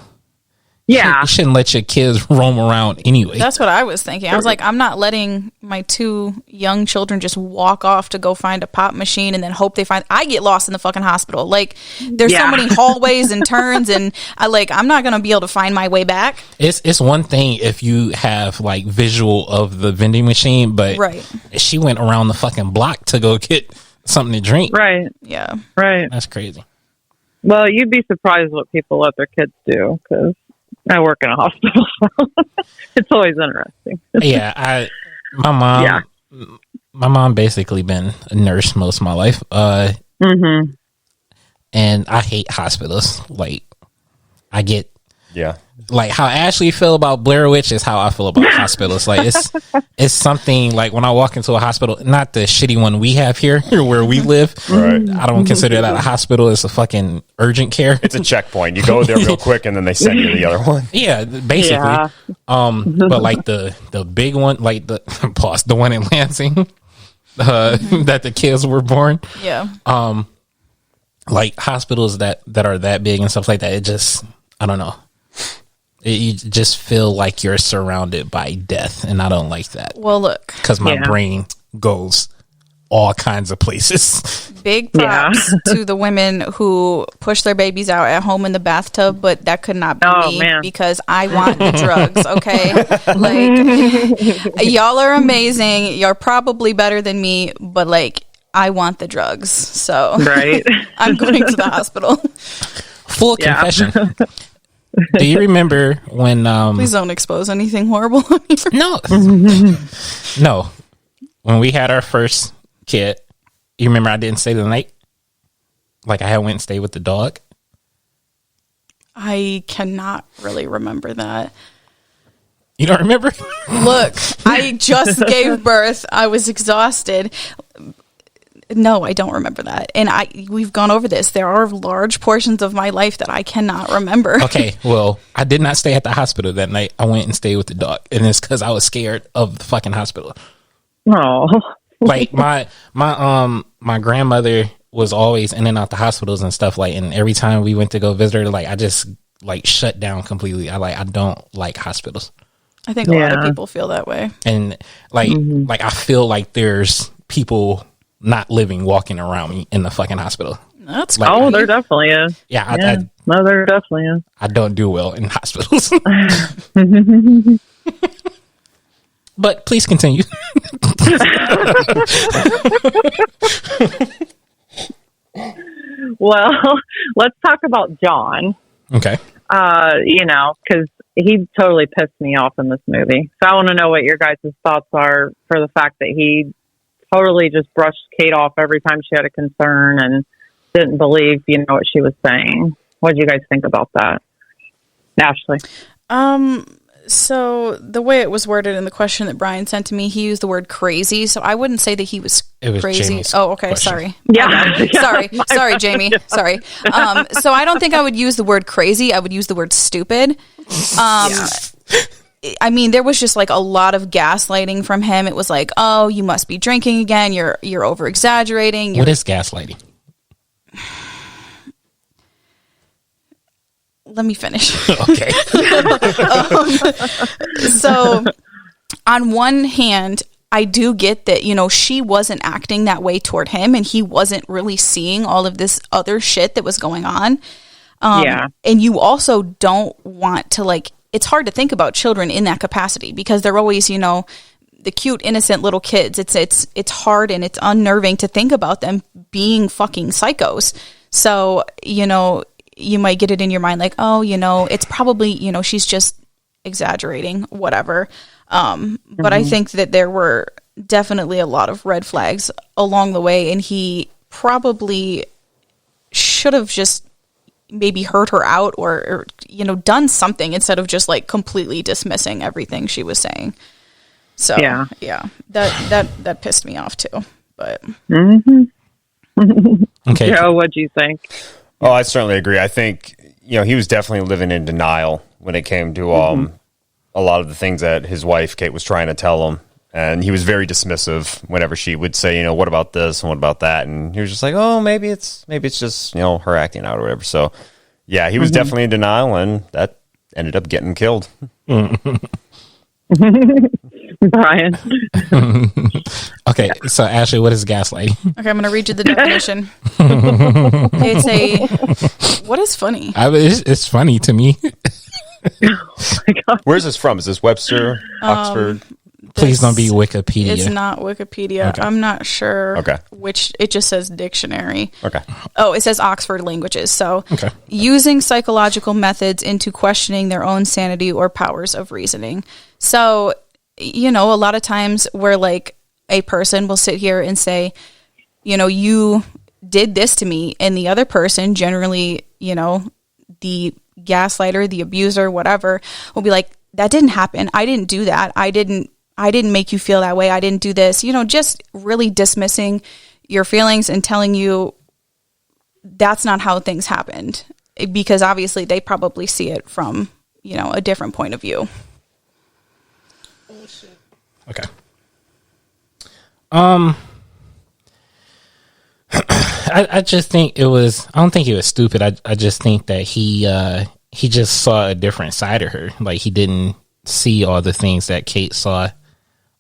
S1: You shouldn't let your kids roam around anyway.
S2: That's what I was thinking. I was like, I'm not letting my 2 young children just walk off to go find a pop machine and then hope they find. I get lost in the fucking hospital. Like, there's so many hallways and turns, and I'm not gonna be able to find my way back.
S1: It's one thing if you have like visual of the vending machine, but she went around the fucking block to go get something to drink.
S4: Right.
S2: Yeah.
S4: Right.
S1: That's crazy.
S4: Well, you'd be surprised what people let their kids do, because I work in a hospital, so it's always interesting.
S1: My mom basically been a nurse most of my life. And I hate hospitals. Like, I get like how Ashley feel about Blair Witch is how I feel about hospitals. Like, it's something like when I walk into a hospital, not the shitty one we have here where we live.
S3: Right.
S1: I don't consider that a hospital. It's a fucking urgent care.
S3: It's a checkpoint. You go there real quick and then they send you to the other one.
S1: Yeah, basically. But like the big one, like the one in Lansing, that the kids were born.
S2: Yeah.
S1: Like hospitals that are that big and stuff like that. It just, I don't know. You just feel like you're surrounded by death, and I don't like that.
S2: Well, look,
S1: because my brain goes all kinds of places.
S2: Big props to the women who push their babies out at home in the bathtub, but that could not be me because I want the drugs. Okay, like y'all are amazing. You're probably better than me, but like I want the drugs. So I'm going to the hospital.
S1: Full confession. Do you remember when
S2: please don't expose anything horrible?
S1: No. When we had our first kid, you remember I didn't stay the night? Like, I had went and stayed with the dog?
S2: I cannot really remember that.
S1: You don't remember?
S2: Look, I just gave birth. I was exhausted. No, I don't remember that. And we've gone over this. There are large portions of my life that I cannot remember.
S1: Okay, well, I did not stay at the hospital that night. I went and stayed with the dog. And it's because I was scared of the fucking hospital.
S4: Oh.
S1: Like, my grandmother was always in and out the hospitals and stuff, like, and every time we went to go visit her, like, I just, like, shut down completely. I don't like hospitals.
S2: I think a lot of people feel that way.
S1: And, like, I feel like there's people not living walking around me in the fucking hospital.
S2: That's
S4: like, there definitely is.
S1: Yeah,
S4: no, there definitely is.
S1: I don't do well in hospitals. But please continue.
S4: Well, let's talk about John.
S1: Okay.
S4: Because he totally pissed me off in this movie. So I want to know what your guys' thoughts are for the fact that he totally just brushed Kate off every time she had a concern and didn't believe, what she was saying. What do you guys think about that? Ashley?
S2: So the way it was worded in the question that Brian sent to me, he used the word crazy. So I wouldn't say that he was crazy.
S1: Jamie's
S2: okay.
S1: question.
S2: Sorry.
S4: Yeah.
S2: Sorry, Jamie. Sorry. So I don't think I would use the word crazy. I would use the word stupid. I mean, there was just like a lot of gaslighting from him. It was like, oh, you must be drinking again. You're over exaggerating.
S1: What is gaslighting?
S2: Let me finish.
S1: Okay.
S2: So on one hand, I do get that, she wasn't acting that way toward him and he wasn't really seeing all of this other shit that was going on. And you also don't want to it's hard to think about children in that capacity because they're always, the cute, innocent little kids. It's hard and it's unnerving to think about them being fucking psychos. So, you might get it in your mind like, oh, it's probably, she's just exaggerating, whatever. But I think that there were definitely a lot of red flags along the way, and he probably should have just maybe heard her out or done something instead of just completely dismissing everything she was saying. So yeah, that pissed me off too. But
S1: okay,
S4: Joe, what'd you think?
S3: Oh, I certainly agree. I think he was definitely living in denial when it came to a lot of the things that his wife Kate was trying to tell him, and he was very dismissive whenever she would say, what about this and what about that, and he was just like, oh, maybe it's just her acting out or whatever. So yeah, he was definitely in denial, and that ended up getting killed.
S4: Brian.
S1: Okay, so Ashley, what is gaslighting?
S2: Okay, I'm going to read you the definition. What is funny?
S1: It's funny to me.
S3: Where's this from? Is this Webster, Oxford?
S1: Please don't be Wikipedia.
S2: It's not Wikipedia. Okay. I'm not sure.
S3: Okay.
S2: Which it just says dictionary.
S3: Okay.
S2: Oh, it says Oxford Languages. So, using psychological methods into questioning their own sanity or powers of reasoning. So, a lot of times where like a person will sit here and say, you did this to me, and the other person, generally, the gaslighter, the abuser, whatever, will be like, that didn't happen. I didn't do that. I didn't make you feel that way. I didn't do this. Just really dismissing your feelings and telling you that's not how things happened, because obviously they probably see it from, a different point of view.
S1: Okay. I just think I don't think it was stupid. I just think that he just saw a different side of her. Like, he didn't see all the things that Kate saw.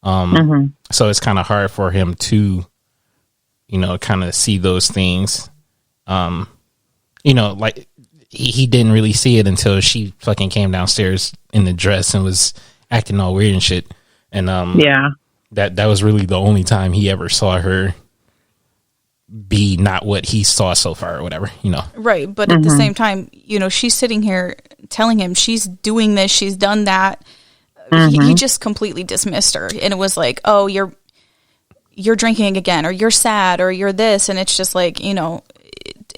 S1: So it's kind of hard for him to, kind of see those things. Like he didn't really see it until she fucking came downstairs in the dress and was acting all weird and shit. And that was really the only time he ever saw her be not what he saw so far or whatever,
S2: Right. But at the same time, she's sitting here telling him she's doing this, she's done that. He just completely dismissed her. And it was like, oh, you're drinking again, or you're sad, or you're this. And it's just like,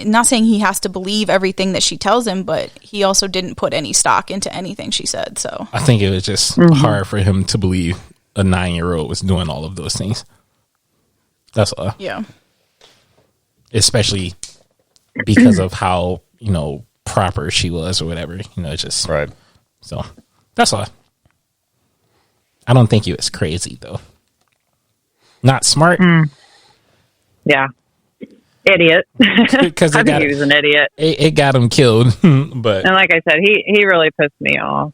S2: not saying he has to believe everything that she tells him, but he also didn't put any stock into anything she said. So
S1: I think it was just hard for him to believe a 9-year-old was doing all of those things. That's all.
S2: Yeah.
S1: Especially because of how, proper she was or whatever, it's just
S3: right.
S1: So that's all. I don't think he was crazy though. Not smart.
S4: Yeah. Idiot.
S1: Because
S4: I think he was an idiot.
S1: It got him killed. But
S4: and like I said, he really pissed me off.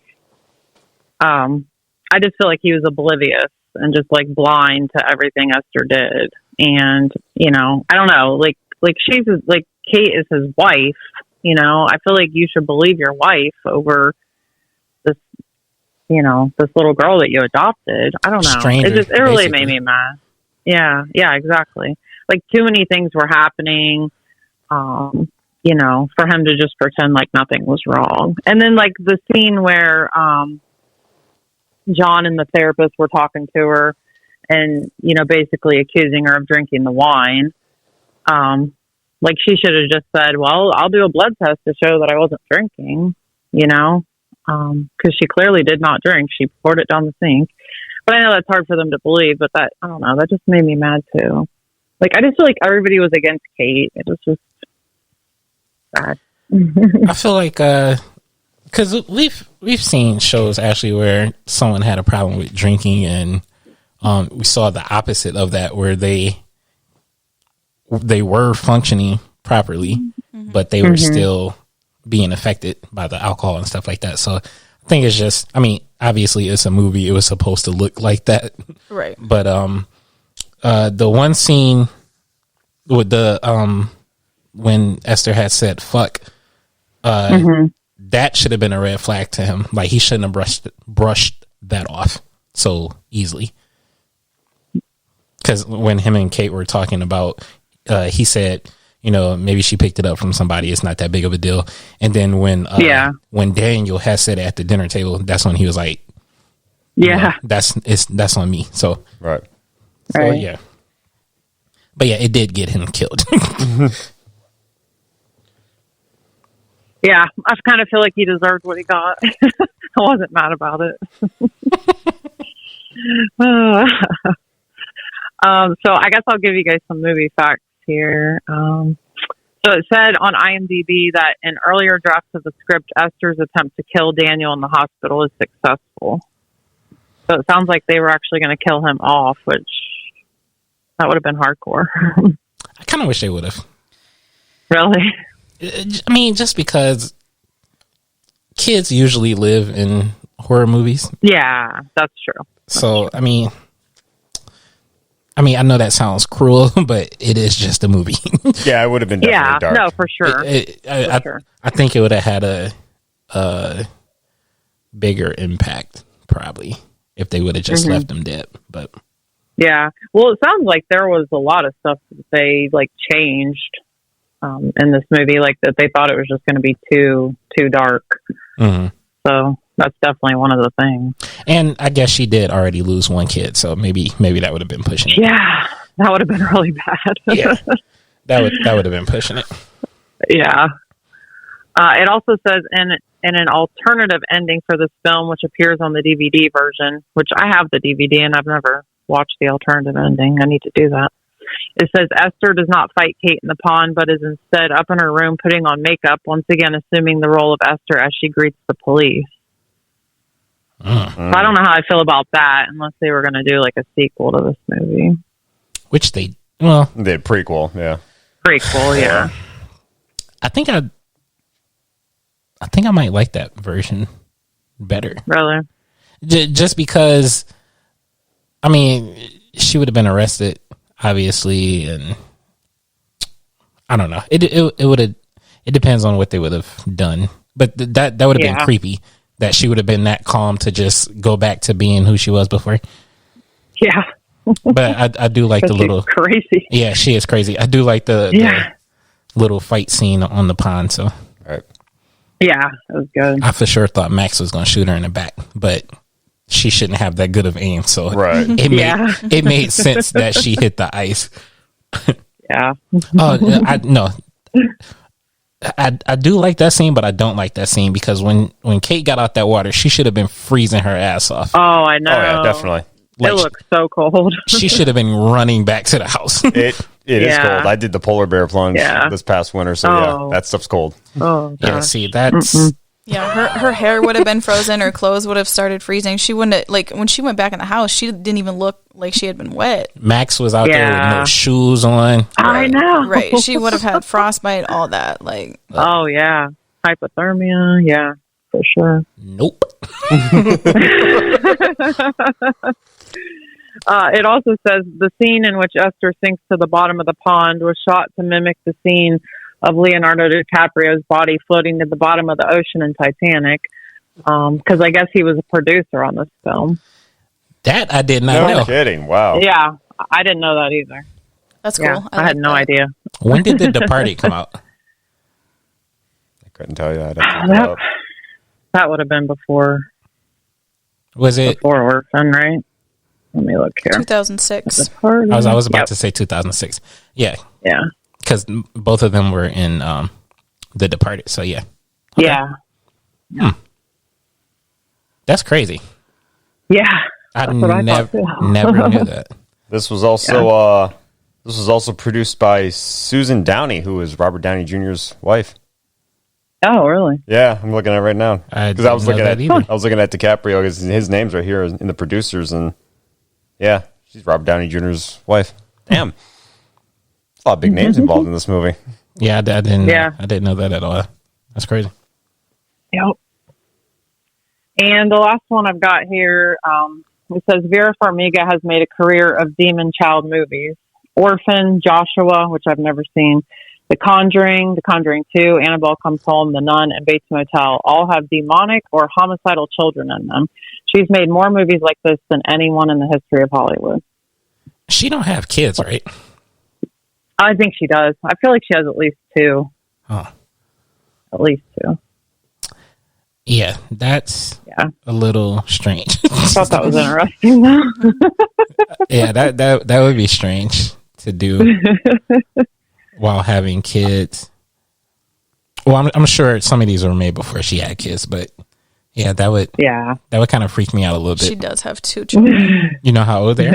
S4: I just feel like he was oblivious and just like blind to everything Esther did. And, I don't know, like she's like, Kate is his wife, I feel like you should believe your wife over this, this little girl that you adopted. I don't know.
S1: Stranger,
S4: it really
S1: basically.
S4: made me mad. Yeah, exactly. Like, too many things were happening, for him to just pretend like nothing was wrong. And then, like, the scene where John and the therapist were talking to her and, basically accusing her of drinking the wine. Like, she should have just said, well, I'll do a blood test to show that I wasn't drinking, because she clearly did not drink. She poured it down the sink. But I know that's hard for them to believe, but that, I don't know, that just made me mad too. Like, I just feel like everybody was against Kate. It was just sad.
S1: I feel like, because we've seen shows actually where someone had a problem with drinking, and we saw the opposite of that, where they were functioning properly, but they were still being affected by the alcohol and stuff like that. So I think it's just, obviously it's a movie. It was supposed to look like that.
S2: Right.
S1: But the one scene with the when Esther had said fuck, that should have been a red flag to him. Like, he shouldn't have brushed that off so easily. Because when him and Kate were talking about, he said, maybe she picked it up from somebody. It's not that big of a deal. And then when Daniel had said it at the dinner table, that's when he was like, that's on me. So
S3: right.
S1: So yeah. But yeah, it did get him killed.
S4: Yeah, I kind of feel like he deserved what he got. I wasn't mad about it. So I guess I'll give you guys some movie facts here. So it said on IMDb that in earlier drafts of the script, Esther's attempt to kill Daniel in the hospital is successful. So it sounds like they were actually going to kill him off, which that would have been hardcore.
S1: I kind of wish they would have.
S4: Really?
S1: Just because kids usually live in horror movies.
S4: Yeah, that's true.
S1: So, I mean, I know that sounds cruel, but it is just a movie.
S3: Yeah, it would have been definitely dark.
S4: No, for sure.
S1: I think it would have had a bigger impact, probably, if they would have just left them dead. But
S4: yeah, well, it sounds like there was a lot of stuff that they like changed in this movie, like that they thought it was just going to be too dark. Mm-hmm. So that's definitely one of the things.
S1: And I guess she did already lose one kid, so maybe that would have been pushing it.
S4: Yeah, that would have been really bad.
S1: Yeah, that would have been pushing it.
S4: Yeah. It also says in an alternative ending for this film, which appears on the DVD version, which I have the DVD and I've never watched the alternative ending. I need to do that. It says Esther does not fight Kate in the pond, but is instead up in her room putting on makeup, once again assuming the role of Esther as she greets the police. So I don't know how I feel about that, unless they were going to do like a sequel to this movie.
S1: Which they
S3: prequel, yeah.
S4: Prequel, yeah.
S1: I think I might like that version better.
S4: Really?
S1: Just because, I mean, she would have been arrested, obviously, and I don't know. It would have. It depends on what they would have done, but that would have been creepy. That she would have been that calm to just go back to being who she was before.
S4: Yeah.
S1: But I do like the little
S4: crazy.
S1: Yeah, she is crazy. I do like the little fight scene on the pond. So.
S3: Right.
S4: Yeah, it was good.
S1: I for sure thought Max was going to shoot her in the back, but she shouldn't have that good of aim. So it made sense that she hit the ice.
S4: Yeah.
S1: I do like that scene, but I don't like that scene because when Kate got out that water, she should have been freezing her ass off.
S4: Oh, I know.
S3: Oh, yeah, definitely.
S4: It looks so cold.
S1: She should have been running back to the house.
S3: It is cold. I did the polar bear plunge this past winter, so that stuff's cold.
S4: Oh, gosh.
S1: Yeah, see, that's...
S2: Yeah, her hair would have been frozen. Her clothes would have started freezing. She wouldn't have, like, when she went back in the house, she didn't even look like she had been wet.
S1: Max was out there with no shoes on.
S4: I know.
S2: Right. She would have had frostbite, all that. Like.
S4: Oh, yeah. Hypothermia. Yeah, for sure.
S1: Nope.
S4: It also says the scene in which Esther sinks to the bottom of the pond was shot to mimic the scene of Leonardo DiCaprio's body floating to the bottom of the ocean in Titanic, because I guess he was a producer on this film.
S1: That I did not know.
S3: No kidding. Wow.
S4: Yeah, I didn't know that either.
S2: That's cool.
S4: Yeah, I had no idea.
S1: When did The Departed come out?
S3: I couldn't tell you. I'd have to look it up.
S4: That would have been before.
S1: Was it
S4: before Orphan, right? Let me look here.
S2: 2006.
S1: I was about to say 2006. Yeah.
S4: Yeah.
S1: Because both of them were in The Departed, so yeah.
S4: Okay. Yeah.
S1: That's crazy.
S4: Yeah.
S1: I never knew that.
S3: This was also produced by Susan Downey, who is Robert Downey Jr.'s wife.
S4: Oh, really?
S3: Yeah, I'm looking at it right now. Because I was looking at DiCaprio because his name's right here in the producers, and yeah, she's Robert Downey Jr.'s wife. Damn. A lot of big names involved in this movie.
S1: Yeah, I didn't know that at all. That's crazy.
S4: Yep. And the last one I've got here, it says Vera Farmiga has made a career of demon child movies. Orphan, Joshua, which I've never seen, The Conjuring 2, Annabelle Comes Home, The Nun, and Bates Motel all have demonic or homicidal children in them. She's made more movies like this than anyone in the history of Hollywood.
S1: She don't have kids, right?
S4: I think she does. I feel like she has at least 2.
S1: Oh.
S4: At least 2.
S1: Yeah, that's a little strange.
S4: I thought that was interesting, though.
S1: Yeah, that would be strange to do while having kids. Well, I'm sure some of these were made before she had kids, but yeah, that would kind of freak me out a little bit.
S2: She does have 2 children.
S1: You know how old they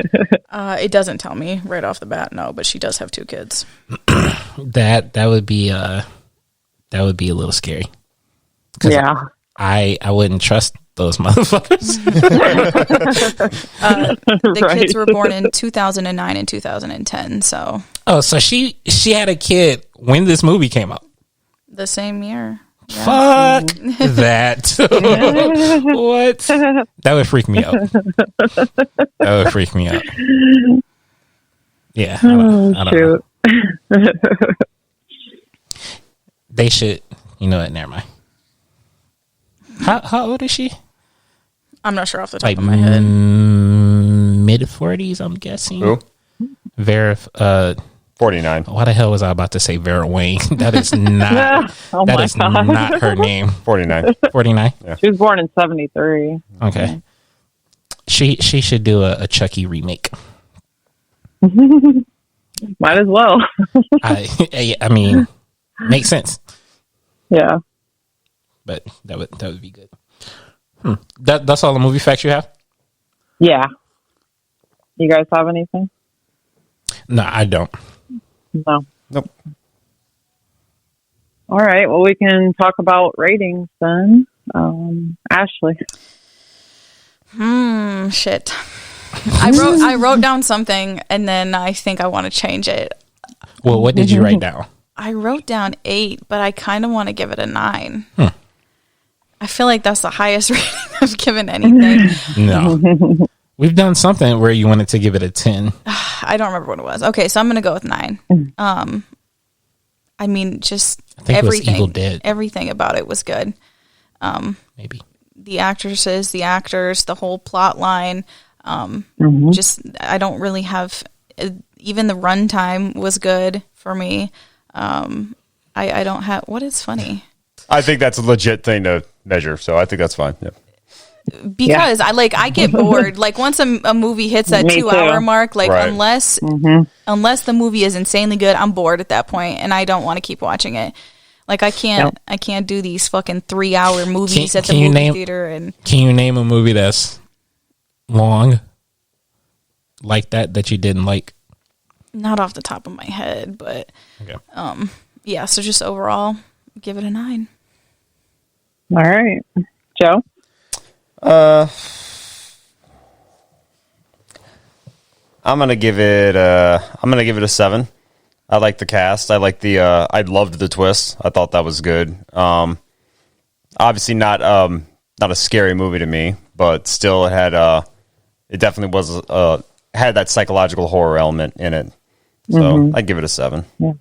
S1: are?
S2: It doesn't tell me right off the bat, no, but she does have 2 kids.
S1: That would be a little scary.
S4: Yeah.
S1: I wouldn't trust those motherfuckers.
S2: The kids were born in 2009 and 2010, so.
S1: Oh, so she had a kid when this movie came out.
S2: The same year.
S1: Fuck that. What? That would freak me out. That would freak me out. Yeah. I don't know. They should, you know what, never mind. How old is she?
S2: I'm not sure off the top of my head.
S1: Mid-40s, I'm guessing.
S3: Who?
S1: Vera,
S3: 49.
S1: why the hell was I about to say Vera Wang? That is not, not her name.
S3: 49.
S1: 49?
S3: Yeah.
S4: She was born in 73.
S1: Okay. She should do a Chucky remake.
S4: Might as well.
S1: I mean, makes sense.
S4: Yeah.
S1: But that would be good. That's all the movie facts you have?
S4: Yeah. You guys have anything?
S1: No, I don't.
S4: No.
S3: Nope.
S4: All right. Well, we can talk about ratings then. Ashley.
S2: Shit. I wrote down something and then I think I want to change it.
S1: Well, what did you write down?
S2: I wrote down 8, but I kind of want to give it a 9. I feel like that's the highest rating I've given anything.
S1: No. We've done something where you wanted to give it a 10.
S2: I don't remember what it was. Okay, so I'm going to go with 9. I mean, just
S1: I think
S2: everything.
S1: It was Evil Dead.
S2: Everything about it was good.
S1: Maybe.
S2: The actresses, the actors, the whole plot line. Just, I don't really have, even the runtime was good for me. I don't have, what is funny?
S3: I think that's a legit thing to measure, so I think that's fine. Yeah.
S2: Because I get bored. Like once a movie hits that 2-hour mark, like
S3: right.
S2: unless the movie is insanely good, I'm bored at that point and I don't want to keep watching it. Like I can't do these fucking 3-hour movies at the movie theater. And
S1: can you name a movie that's long like that you didn't like?
S2: Not off the top of my head, but
S1: okay.
S2: Yeah. So just overall, give it a 9.
S4: All right, Joe.
S3: I'm gonna give it a 7. I like the cast. I loved the twist. I thought that was good. Obviously not a scary movie to me, but still it definitely was had that psychological horror element in it. So I'd give it a 7.
S4: Yeah.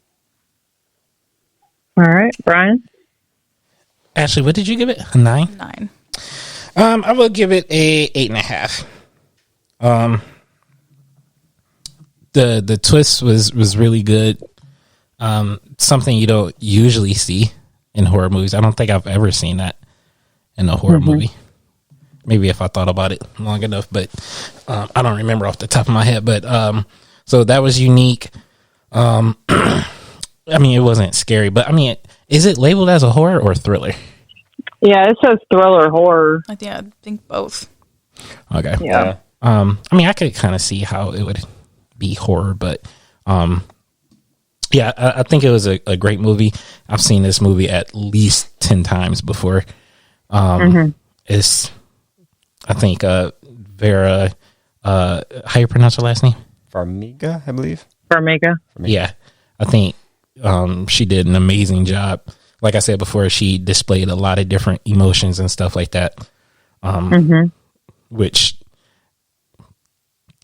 S4: All right, Brian.
S1: Ashley, what did you give it? A 9?
S2: 9.
S1: I will give it a 8.5. The twist was really good. Something you don't usually see in horror movies. I don't think I've ever seen that in a horror movie. Maybe if I thought about it long enough, but I don't remember off the top of my head. But so that was unique. I mean, it wasn't scary, but I mean, is it labeled as a horror or thriller?
S4: Yeah, it says thriller horror.
S2: I think both.
S1: Okay.
S4: Yeah.
S1: I mean, I could kind of see how it would be horror, but yeah, I think it was a great movie. I've seen this movie at least 10 times before. It's, I think, Vera, how you pronounce her last name?
S3: Farmiga, I believe.
S4: Farmiga.
S1: Yeah, I think she did an amazing job. Like I said before, she displayed a lot of different emotions and stuff like that, which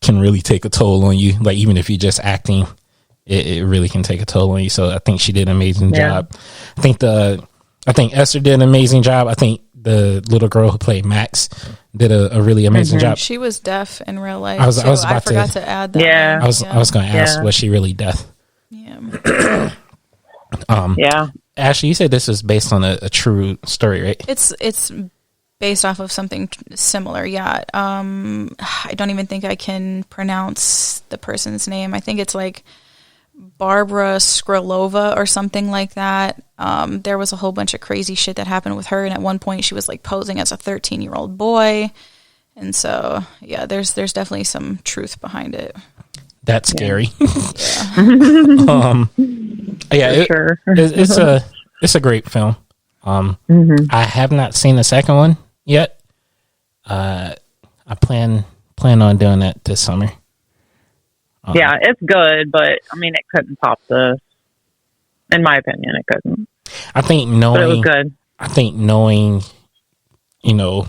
S1: can really take a toll on you. Like even if you're just acting, it really can take a toll on you. So I think she did an amazing job. I think Esther did an amazing job. I think the little girl who played Max did a really amazing job.
S2: She was deaf in real life.
S1: I
S2: forgot to add that.
S4: Yeah.
S2: I
S1: was going to ask, was she really deaf?
S2: Yeah.
S1: Yeah. Ashley, you said this is based on a true story, right?
S2: It's based off of something similar. Yeah. I don't even think I can pronounce the person's name. I think it's like Barbora Skrlovà or something like that. There was a whole bunch of crazy shit that happened with her, and at one point she was like posing as a 13-year-old boy. And so, yeah, there's definitely some truth behind it.
S1: That's scary.
S2: Yeah.
S4: Sure.
S1: It's a great film. I have not seen the second one yet. I plan on doing that this summer.
S4: Yeah, it's good, but I mean, it couldn't top this. In my opinion, it couldn't.
S1: I think
S4: but it was good.
S1: I think knowing, I'm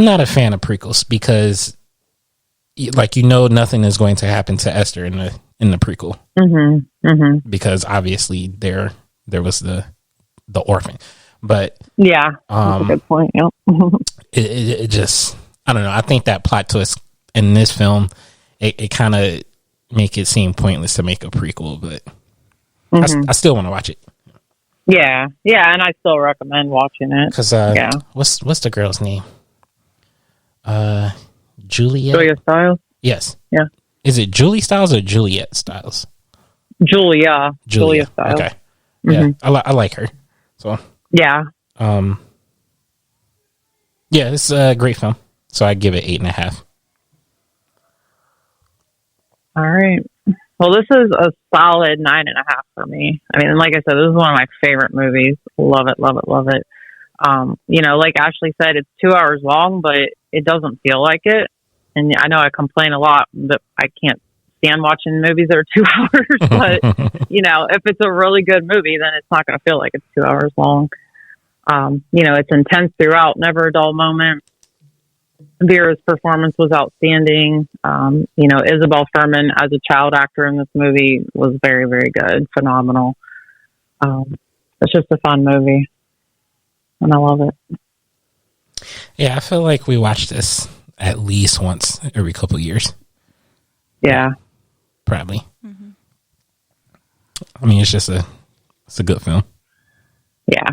S1: not a fan of prequels because, like, nothing is going to happen to Esther in the prequel, because obviously there was the orphan, but
S4: that's a good point. Yep.
S1: it just, I don't know. I think that plot twist in this film, it kind of make it seem pointless to make a prequel, but I still want to watch it.
S4: Yeah, and I still recommend watching it.
S1: Because what's the girl's name?
S4: Julia Stiles.
S1: Yes.
S4: Yeah.
S1: Is it Julie Stiles or Juliet Stiles?
S4: Julia Stiles.
S1: Okay. Yeah, I like her. So
S4: yeah.
S1: Yeah, it's a great film. So I give it 8.5.
S4: All right. Well, this is a solid 9.5 for me. I mean, like I said, this is one of my favorite movies. Love it, love it, love it. Like Ashley said, it's 2 hours long, but it doesn't feel like it. And I know I complain a lot that I can't stand watching movies that are 2 hours, but if it's a really good movie, then it's not going to feel like it's 2 hours long. It's intense throughout, never a dull moment. Vera's performance was outstanding. Isabelle Fuhrman as a child actor in this movie was very, very good, phenomenal. It's just a fun movie, and I love it.
S1: Yeah, I feel like we watch this at least once every couple of years.
S4: Yeah,
S1: probably. I mean, it's a good film.
S4: Yeah.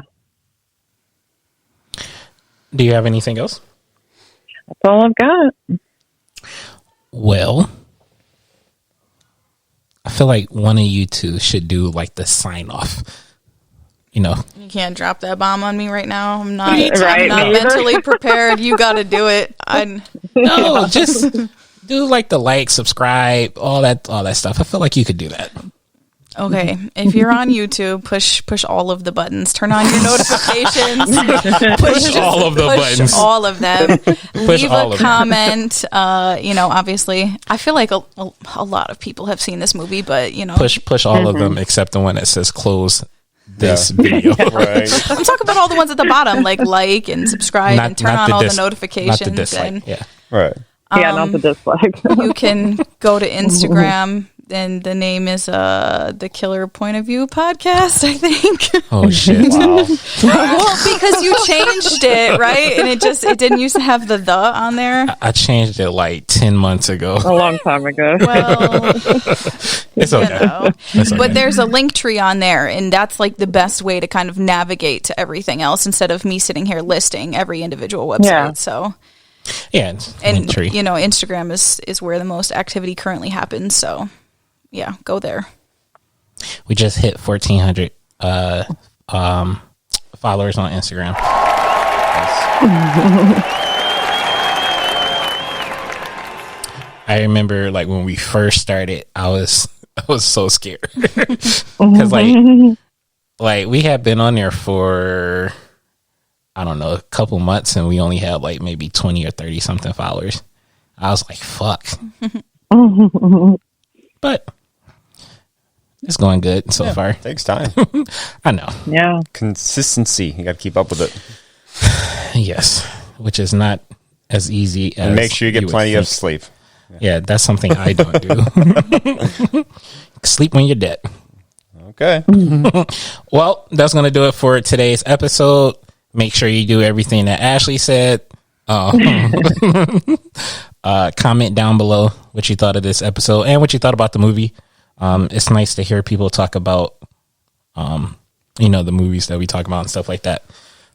S1: Do you have anything else?
S4: That's all I've got.
S1: Well, I feel like one of you two should do like the sign off. You
S2: can't drop that bomb on me right now. I'm not.
S4: Right,
S2: I'm not mentally prepared. You got to do it.
S1: No, just do like the subscribe, all that stuff. I feel like you could do that.
S2: Okay, if you're on YouTube, push all of the buttons. Turn on your notifications.
S1: push all of the buttons.
S2: All of them. Leave a comment. Obviously, I feel like a lot of people have seen this movie, but
S1: push all of them except the one that says close this video.
S3: Right.
S2: I'm talking about all the ones at the bottom, like and subscribe and turn on all the notifications.
S1: Not the dislike.
S2: And,
S1: yeah.
S3: Right.
S4: Not the dislike.
S2: You can go to Instagram. And the name is the Killer Point of View podcast, I think.
S1: Oh shit!
S3: Wow.
S2: Well, because you changed it, right? And it didn't used to have the on there.
S1: I changed it like 10 months ago.
S4: A long time ago.
S2: Well,
S1: it's okay. It's okay.
S2: But there's a link tree on there, and that's like the best way to kind of navigate to everything else instead of me sitting here listing every individual website. Yeah. So.
S1: Yeah,
S2: and Instagram is where the most activity currently happens. So. Yeah, go there.
S1: We just hit 1,400 followers on Instagram. I remember, like, when we first started, I was so scared because, like we had been on there for I don't know a couple months, and we only had like maybe 20 or 30 something followers. I was like, "Fuck," but. It's going good so far.
S3: Takes time.
S1: I know.
S4: Yeah.
S3: Consistency. You got to keep up with it.
S1: Yes. Which is not as easy as.
S3: And make sure you get plenty of sleep.
S1: Yeah, that's something I don't do. Sleep when you're dead.
S3: Okay.
S1: Well, that's going to do it for today's episode. Make sure you do everything that Ashley said. Comment down below what you thought of this episode and what you thought about the movie. It's nice to hear people talk about, the movies that we talk about and stuff like that.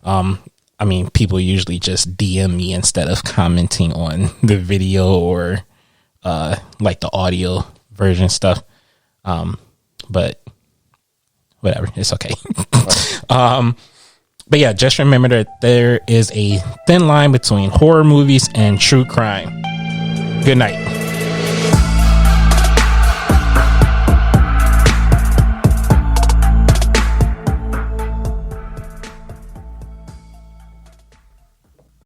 S1: I mean, people usually just DM me instead of commenting on the video or, like the audio version stuff. But whatever, it's okay. But yeah, just remember that there is a thin line between horror movies and true crime. Good night.